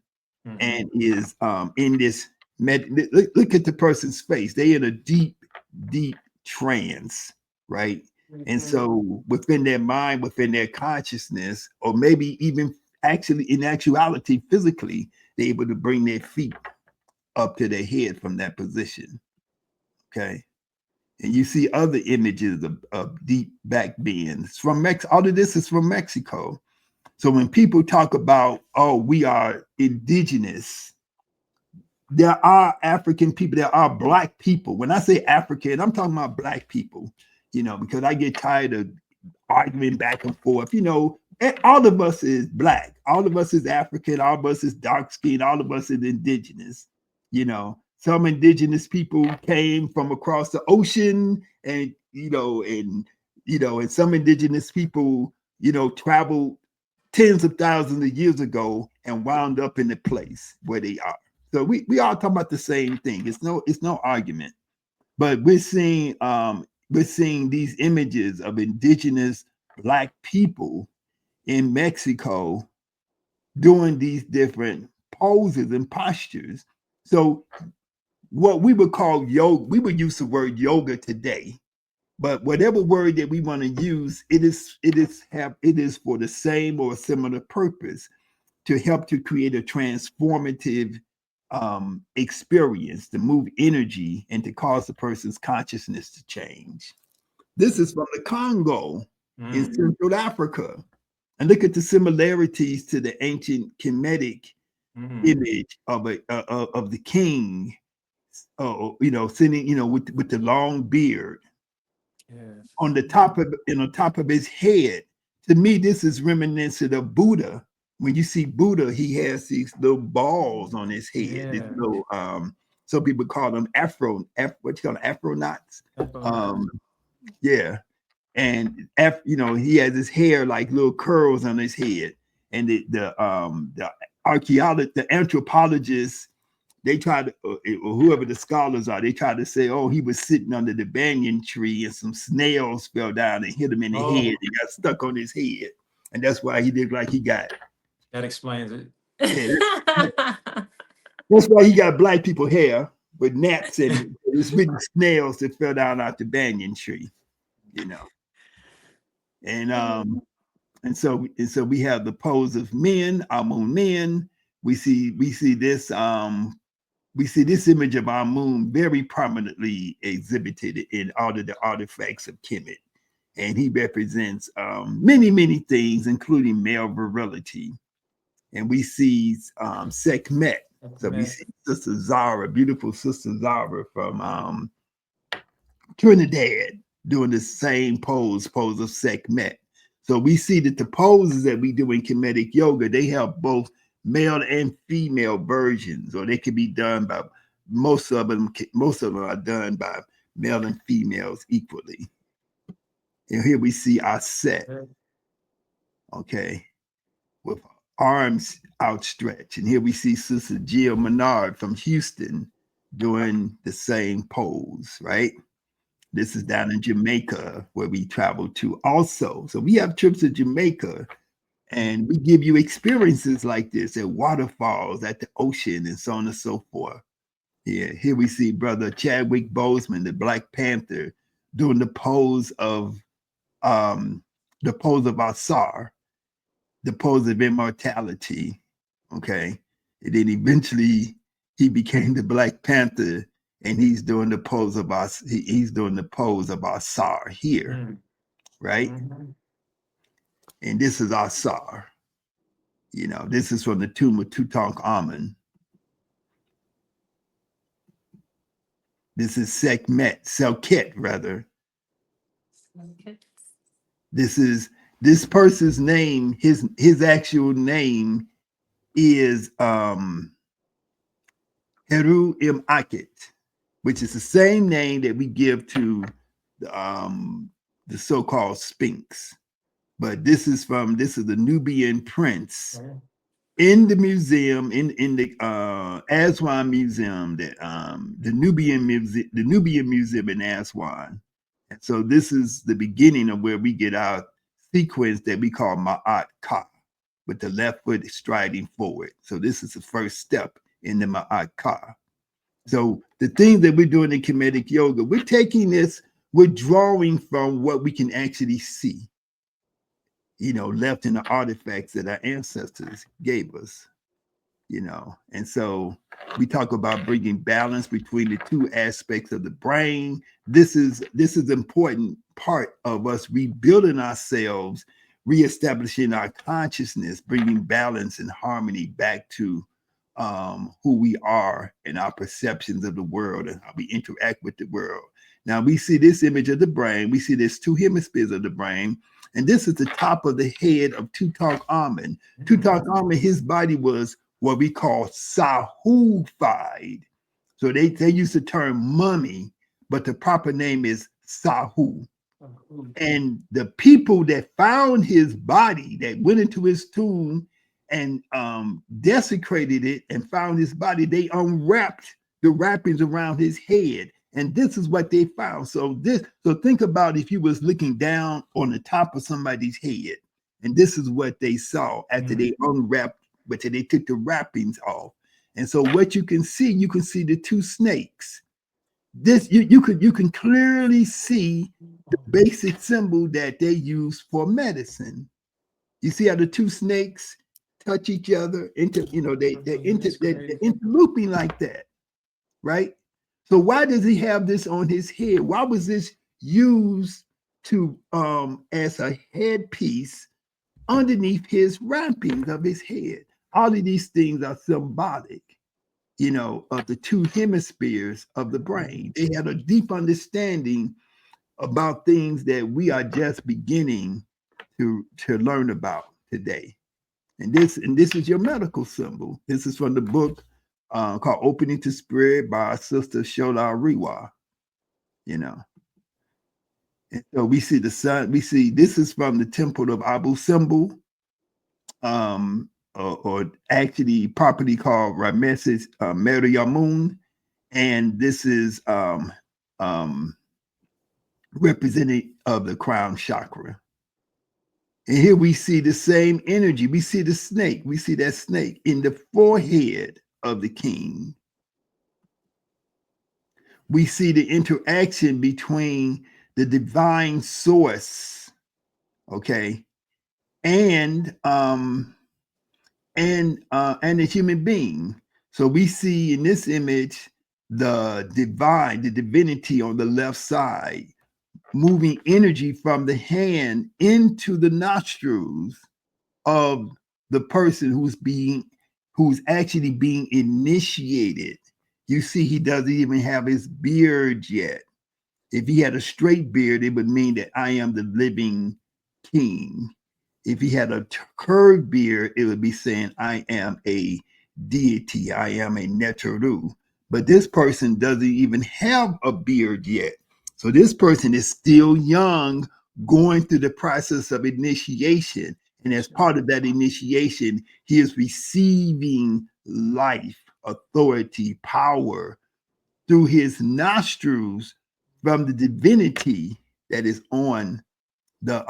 and is in this look at the person's face. They in a deep trance, right? And so within their mind, within their consciousness, or maybe even actually in actuality physically, they're able to bring their feet up to their head from that position. Okay. And you see other images of deep back bends from Mexico. All of this is from Mexico. So when people talk about, oh, we are indigenous, there are African people, there are Black people. When I say African, I'm talking about Black people, because I get tired of arguing back and forth. All of us is Black, all of us is African, all of us is dark skinned, all of us is indigenous. Some indigenous people came from across the ocean, and and some indigenous people, traveled tens of thousands of years ago and wound up in the place where they are. So we all talking about the same thing. It's no argument, but we're seeing these images of indigenous Black people in Mexico doing these different poses and postures. So what we would call yoga, we would use the word yoga today, but whatever word that we want to use, it is for the same or a similar purpose, to help to create a transformative experience, to move energy and to cause the person's consciousness to change. This is from the Congo in Central Africa. And look at the similarities to the ancient Kemetic image of the king, sitting, with the long beard. Yes. On top of his head. To me, this is reminiscent of Buddha. When you see Buddha, he has these little balls on his head. Yeah. These little, some people call them Afronauts. Yeah. And he has his hair like little curls on his head. And the anthropologists, they try to, or whoever the scholars are, they try to say, oh, he was sitting under the banyan tree and some snails fell down and hit him in the head and got stuck on his head. And that's why he looked like he got. That explains it. Yeah, that's why he got Black people hair with gnats and it's really snails that fell down out the banyan tree, And so we have the pose of men, Amun men. We see this image of Amun very prominently exhibited in all of the artifacts of Kemet. And he represents many, many things, including male virility. And we see Sekhmet. So we see Sister Zara, beautiful Sister Zara from Trinidad, doing the same pose of Sekhmet. So we see that the poses that we do in Kemetic yoga, they have both male and female versions, or they can be done by most of them are done by male and females equally. And here we see our set, okay, with arms outstretched. And here we see Sister Jill Menard from Houston doing the same pose, right? This is down in Jamaica where we travel to also. So we have trips to Jamaica and we give you experiences like this at waterfalls, at the ocean, and so on and so forth. Yeah, here we see Brother Chadwick Boseman, the Black Panther, doing the pose of Asar, the pose of immortality. Okay. And then eventually he became the Black Panther and he's doing the pose of our he's doing the pose of our Sar here, right? And this is our Sar. You know, this is from the tomb of Tutankhamun. This is Selket rather. This person's name, his actual name is Heru Im Akhet, which is the same name that we give to the so-called Sphinx. But this is the Nubian prince in the museum, in the Aswan Museum, the Nubian Museum in Aswan. And so this is the beginning of where we get our sequence that we call Ma'at Ka, with the left foot striding forward. So this is the first step in the Ma'at Ka. So the things that we're doing in Kemetic yoga, we're taking this, we're drawing from what we can actually see, you know, left in the artifacts that our ancestors gave us, you know. And so we talk about bringing balance between the two aspects of the brain. This is important part of us rebuilding ourselves, reestablishing our consciousness, bringing balance and harmony back to who we are and our perceptions of the world and how we interact with the world. Now we see this image of the brain. We see there's two hemispheres of the brain, and this is the top of the head of Tutankhamun. Tutankhamun, his body was what we call sahufied. So they use the term mummy, but the proper name is sahu. And the people that found his body, that went into his tomb and desecrated it and found his body, they unwrapped the wrappings around his head. And this is what they found. So think about if you was looking down on the top of somebody's head, and this is what they saw after they unwrapped, but they took the wrappings off. And so what you can see the two snakes. This you can clearly see the basic symbol that they use for medicine. You see how the two snakes touch each other they're interlooping like that, right? So why does he have this on his head? Why was this used to as a headpiece underneath his wrappings of his head? All of these things are symbolic, you know, of the two hemispheres of the brain. They had a deep understanding about things that we are just beginning to learn about today. And this is your medical symbol. This is from the book called Opening to Spirit by our sister Shola Riwa, you know. And so we see the sun, this is from the temple of Abu Simbel, or actually properly called Rameses Meriamun. And this is representative of the crown chakra. And here we see the same energy. We see the snake. We see that snake in the forehead of the king. We see the interaction between the divine source, okay, and the human being. So we see in this image the divinity on the left side, moving energy from the hand into the nostrils of the person who's actually being initiated. You see, he doesn't even have his beard yet. If he had a straight beard, it would mean that I am the living king. If he had a curved beard, it would be saying I am a deity, I am a Neteru. But this person doesn't even have a beard yet. So this person is still young, going through the process of initiation. And as part of that initiation, he is receiving life, authority, power through his nostrils from the divinity that is on the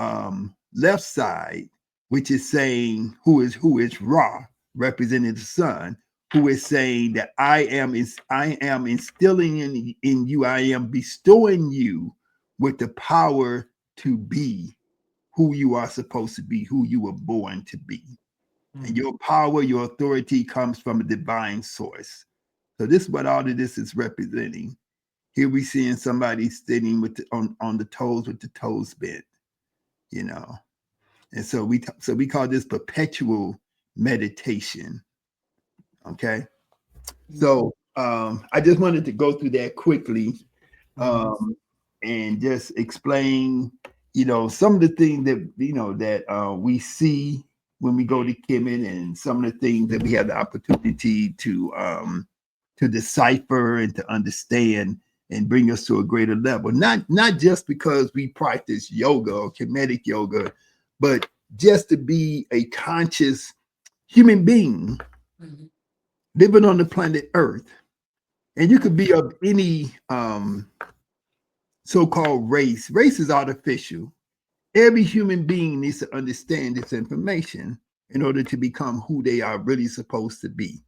left side, which is saying who is Ra, representing the sun, who is saying that I am instilling in you, I am bestowing you with the power to be who you are supposed to be, who you were born to be. And your power, your authority comes from a divine source. So this is what all of this is representing. Here we seeing somebody sitting with on the toes with the toes bent, you know. And so we call this perpetual meditation. Okay. So I just wanted to go through that quickly and just explain, some of the things that that we see when we go to Kemet, and some of the things that we have the opportunity to decipher and to understand and bring us to a greater level. Not just because we practice yoga or Kemetic yoga, but just to be a conscious human being living on the planet Earth. And you could be of any so-called race. Race is artificial. Every human being needs to understand this information in order to become who they are really supposed to be.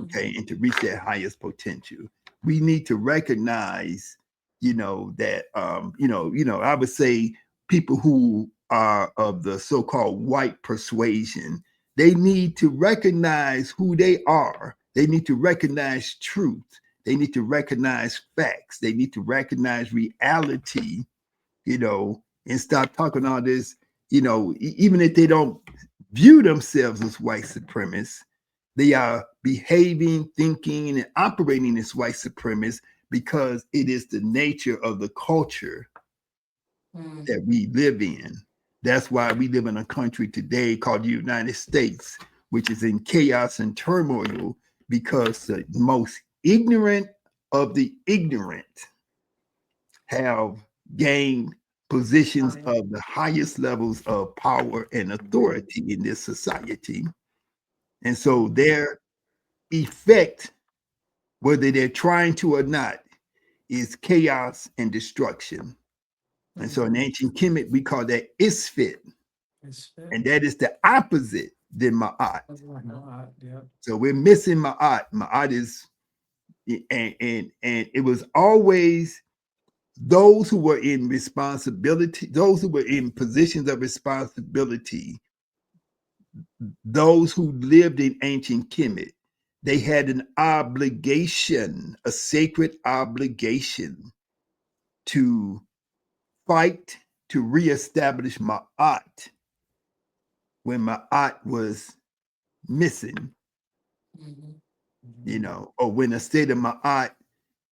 Okay, and to reach their highest potential. We need to recognize, that I would say people who are of the so-called white persuasion, they need to recognize who they are. They need to recognize truth. They need to recognize facts. They need to recognize reality, and stop talking all this, even if they don't view themselves as white supremacists, they are behaving, thinking, and operating as white supremacists because it is the nature of the culture that we live in. That's why we live in a country today called the United States, which is in chaos and turmoil because the most ignorant of the ignorant have gained positions of the highest levels of power and authority in this society. And so their effect, whether they're trying to or not, is chaos and destruction. And so in ancient Kemet, we call that Isfit. And that is the opposite than Ma'at. So we're missing Ma'at. Ma'at is, and it was always those who were in responsibility, those who were in positions of responsibility, those who lived in ancient Kemet, they had an obligation, a sacred obligation to fight to reestablish Ma'at when Ma'at was missing, or when a state of Ma'at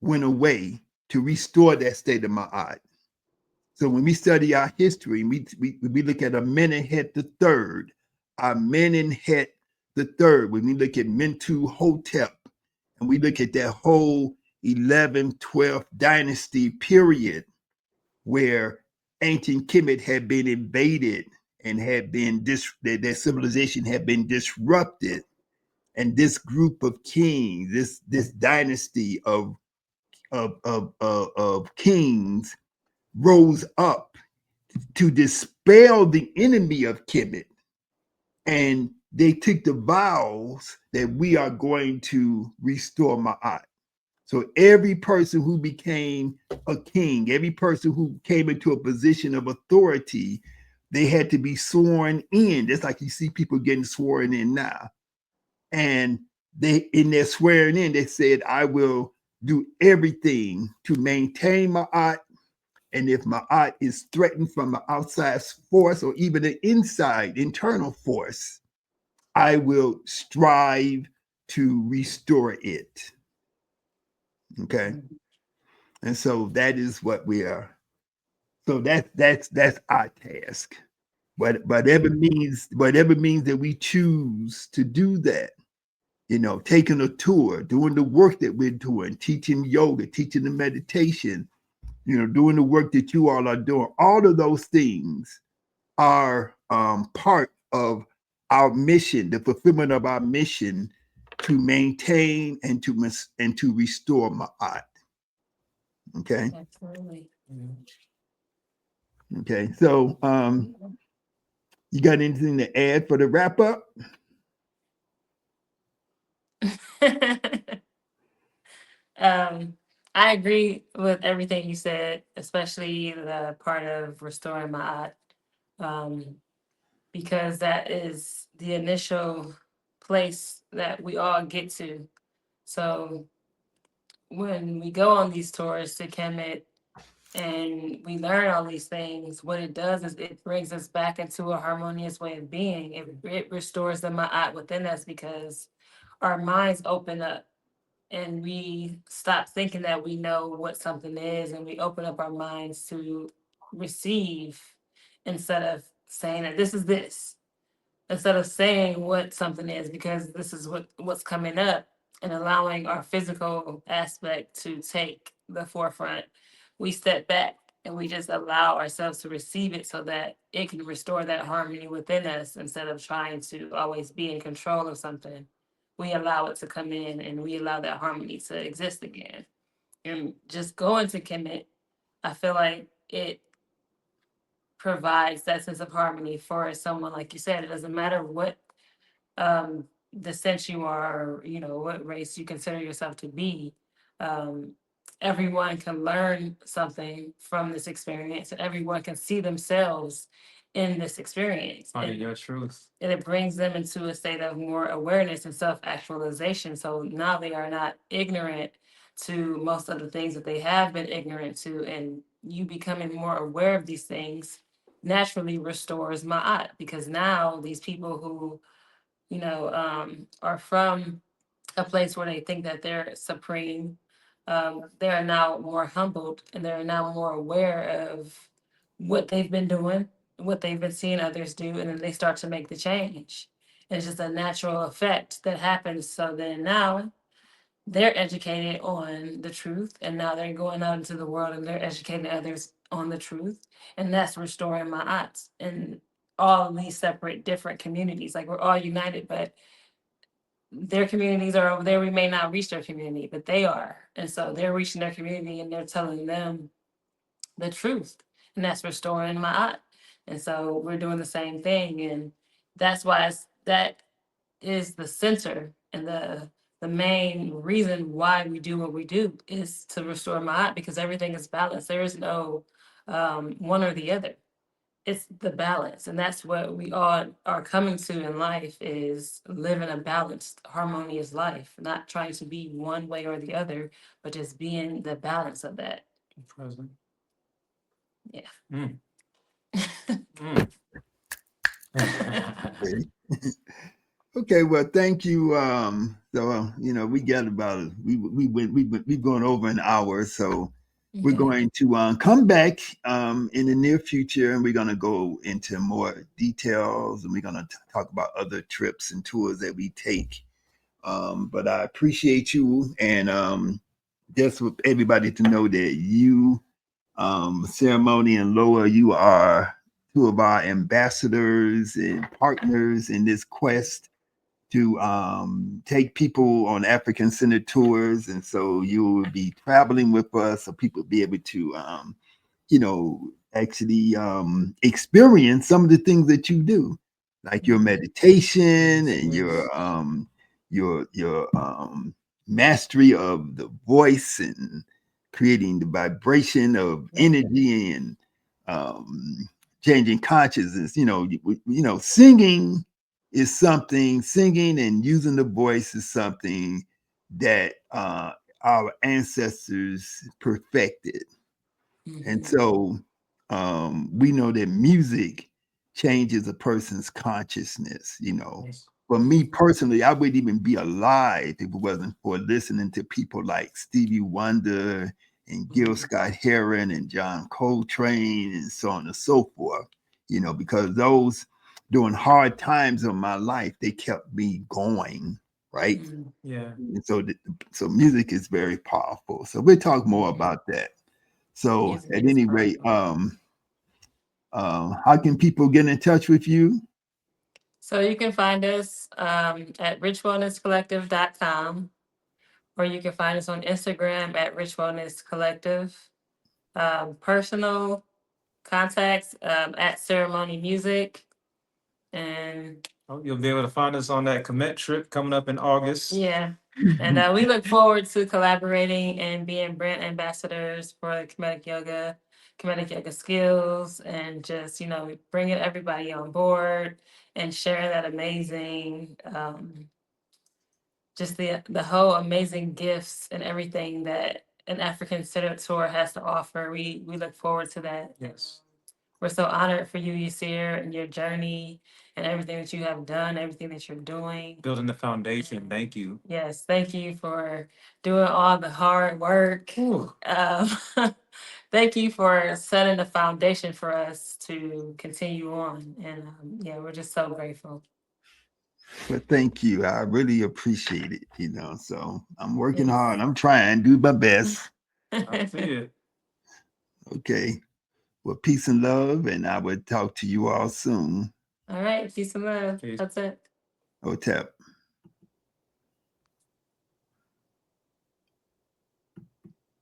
went away, to restore that state of Ma'at. So when we study our history, we look at Amenemhet III, Amenemhet III, when we look at Mentu Hotep, and we look at that whole 11th, 12th dynasty period where ancient Kemet had been invaded and had been their civilization had been disrupted, and this group of kings, this dynasty of kings rose up to dispel the enemy of Kemet, and they took the vows that we are going to restore Ma'at. So every person who became a king, every person who came into a position of authority, they had to be sworn in. Just like you see people getting sworn in now. And in their swearing in, they said, I will do everything to maintain Ma'at. And if Ma'at is threatened from an outside force or even an internal force, I will strive to restore it. Okay. And so that is what we are. So that's our task. Whatever means that we choose to do that, taking a tour, doing the work that we're doing, teaching yoga, teaching the meditation, doing the work that you all are doing, all of those things are part of our mission, the fulfillment of our mission to maintain and to restore Ma'at. Okay. Absolutely. Okay. So you got anything to add for the wrap up? I agree with everything you said, especially the part of restoring my art, because that is the initial place that we all get to. So when we go on these tours to Kemet and we learn all these things, what it does is it brings us back into a harmonious way of being. It restores the ma'at within us because our minds open up and we stop thinking that we know what something is, and we open up our minds to receive instead of saying that this is this, instead of saying what something is, because this is what's coming up, and allowing our physical aspect to take the forefront. We step back and we just allow ourselves to receive it so that it can restore that harmony within us instead of trying to always be in control of something. We allow it to come in and we allow that harmony to exist again. And just going to Kemet, I feel like it provides that sense of harmony for someone. Like you said, it doesn't matter what descent you are, or, what race you consider yourself to be. Um, Everyone can learn something from this experience, and everyone can see themselves in this experience. Finding your truth. And it brings them into a state of more awareness and self-actualization. So now they are not ignorant to most of the things that they have been ignorant to, and you becoming more aware of these things naturally restores ma'at, because now these people who are from a place where they think that they're supreme, they are now more humbled and they're now more aware of what they've been doing, what they've been seeing others do, and then they start to make the change. It's just a natural effect that happens. So then now they're educated on the truth, and now they're going out into the world and they're educating others on the truth, and that's restoring my aunts and all of these separate different communities. Like, we're all united, but their communities are over there. We may not reach their community, but they are. And so they're reaching their community and they're telling them the truth. And that's restoring Ma'at. And so we're doing the same thing. And that's why that is the center and the main reason why we do what we do is to restore Ma'at, because everything is balanced. There is no one or the other. It's the balance, and that's what we all are coming to in life, is living a balanced, harmonious life, not trying to be one way or the other, but just being the balance of that. Present. Yeah. Mm. Mm. Okay, well, thank you. So we got about we've gone over an hour, so we're going to come back in the near future, and we're going to go into more details, and we're going to talk about other trips and tours that we take. But I appreciate you, and just for everybody to know that you, Ceremony and Loa, you are two of our ambassadors and partners in this quest to take people on African centered tours. And so you will be traveling with us so people will be able to, actually experience some of the things that you do, like your meditation and your mastery of the voice and creating the vibration of energy and changing consciousness. Singing is something, singing and using the voice is something that our ancestors perfected. And so we know that music changes a person's consciousness. Yes. For me personally, I wouldn't even be alive if it wasn't for listening to people like Stevie Wonder and Gil Scott Heron and John Coltrane and so on and so forth, because those during hard times of my life, they kept me going, right? Yeah. And so music is very powerful. So we'll talk more about that. So Music at is any rate, powerful. how can people get in touch with you? So you can find us at richwellnesscollective.com, or you can find us on Instagram at Rich Wellness Collective. Personal contacts at Ceremony Music. And You'll be able to find us on that Kemet trip coming up in August. yeah. And we look forward to collaborating and being brand ambassadors for Kemetic YogaSkills, and just, bringing everybody on board and sharing that amazing, just the whole amazing gifts and everything that an African-centered tour has to offer. We look forward to that. Yes. We're so honored for you, Yirser, and your journey and everything that you have done, everything that you're doing. Building the foundation. Thank you. Yes, thank you for doing all the hard work. Ooh. Thank you for setting the foundation for us to continue on. And yeah, we're just so grateful. But thank you. I really appreciate it, you know. So I'm working Yes. hard. I'm trying to do my best. I see it. Okay. Well, peace and love, and I will talk to you all soon. All right, peace and love. Peace. That's it. Hotep.